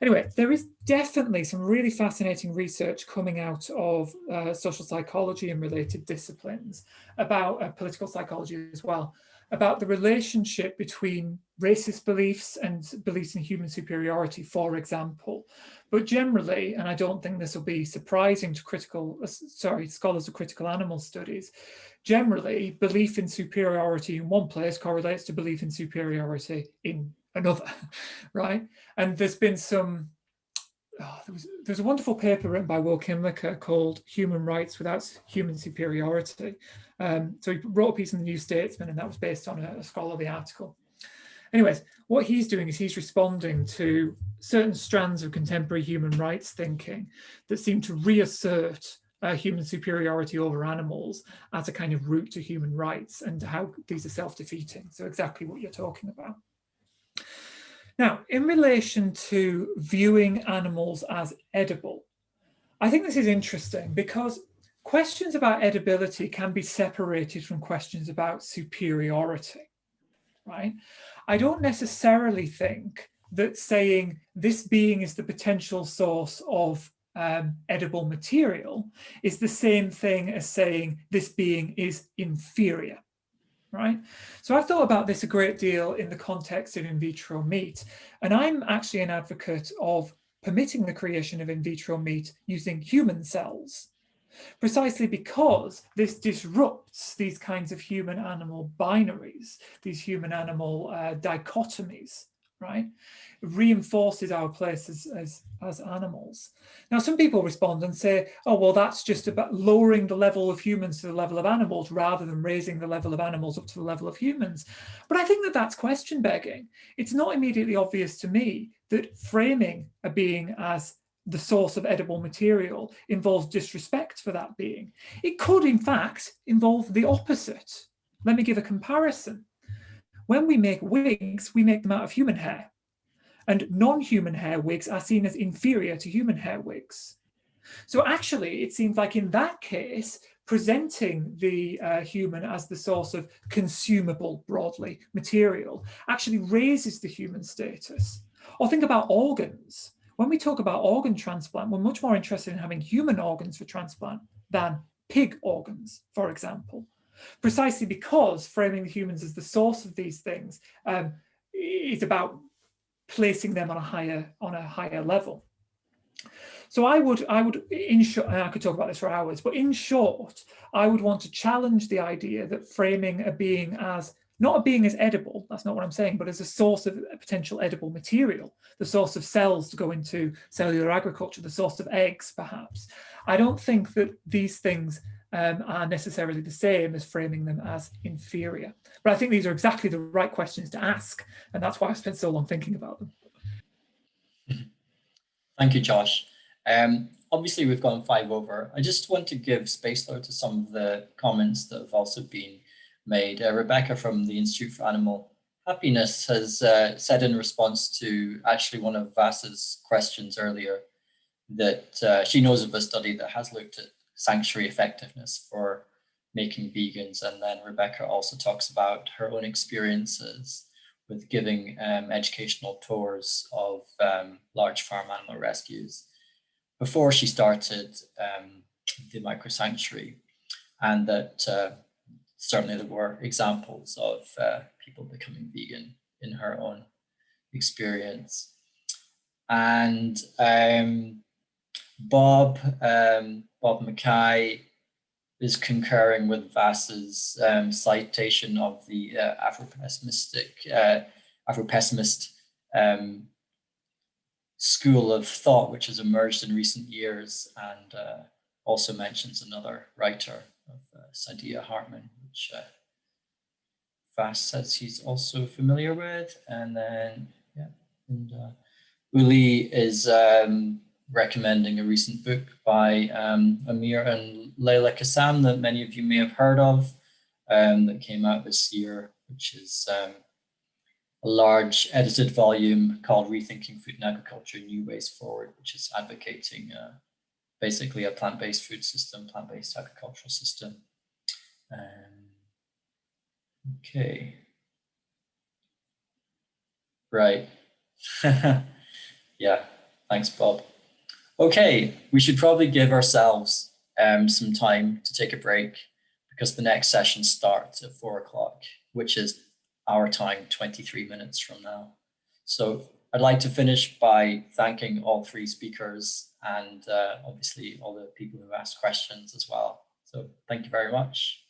Anyway, there is definitely some really fascinating research coming out of social psychology and related disciplines about political psychology as well, about the relationship between racist beliefs and beliefs in human superiority, for example. But generally, and I don't think this will be surprising to scholars of critical animal studies, generally belief in superiority in one place correlates to belief in superiority in another, right? And there's been some, there's a wonderful paper written by Will Kinlicker called Human Rights Without Human Superiority. So he wrote a piece in the New Statesman, and that was based on a scholarly article. Anyways, what he's doing is he's responding to certain strands of contemporary human rights thinking that seem to reassert human superiority over animals as a kind of route to human rights and how these are self-defeating. So exactly what you're talking about. Now, in relation to viewing animals as edible, I think this is interesting because questions about edibility can be separated from questions about superiority, right? I don't necessarily think that saying this being is the potential source of edible material is the same thing as saying this being is inferior. Right? So I've thought about this a great deal in the context of in vitro meat, and I'm actually an advocate of permitting the creation of in vitro meat using human cells, precisely because this disrupts these kinds of human-animal binaries, these human-animal dichotomies, right? It reinforces our place as animals. Now, some people respond and say, oh, well, that's just about lowering the level of humans to the level of animals rather than raising the level of animals up to the level of humans. But I think that that's question begging. It's not immediately obvious to me that framing a being as the source of edible material involves disrespect for that being. It could, in fact, involve the opposite. Let me give a comparison. When we make wigs, we make them out of human hair, and non-human hair wigs are seen as inferior to human hair wigs. So actually, it seems like in that case, presenting the human as the source of consumable, broadly, material actually raises the human status. Or think about organs. When we talk about organ transplant, we're much more interested in having human organs for transplant than pig organs, for example. Precisely because framing the humans as the source of these things is about placing them on a higher level. So I would, in short, and I could talk about this for hours, but in short, I would want to challenge the idea that framing a being as not a being as edible, that's not what I'm saying, but as a source of a potential edible material, the source of cells to go into cellular agriculture, the source of eggs, perhaps. I don't think that these things are necessarily the same as framing them as inferior. But I think these are exactly the right questions to ask, and that's why I've spent so long thinking about them. Thank you, Josh. Obviously, we've gone 5 over. I just want to give space, though, to some of the comments that have also been made. Rebecca from the Institute for Animal Happiness has said in response to actually one of Vas's questions earlier that she knows of a study that has looked at sanctuary effectiveness for making vegans. And then Rebecca also talks about her own experiences with giving educational tours of large farm animal rescues before she started the micro sanctuary, and that certainly there were examples of people becoming vegan in her own experience. And Bob Mackay is concurring with Vas's citation of the Afro-pessimist school of thought, which has emerged in recent years, and also mentions another writer of Saidiya Hartman, which Vas says he's also familiar with. And then, yeah, and Uli is recommending a recent book by Amir and Leila Kassam that many of you may have heard of, that came out this year, which is a large edited volume called Rethinking Food and Agriculture, New Ways Forward, which is advocating basically a plant-based food system, plant-based agricultural system. Okay. Right. Yeah, thanks, Bob. Okay, we should probably give ourselves some time to take a break because the next session starts at 4 o'clock, which is our time, 23 minutes from now. So I'd like to finish by thanking all three speakers and obviously all the people who asked questions as well. So thank you very much.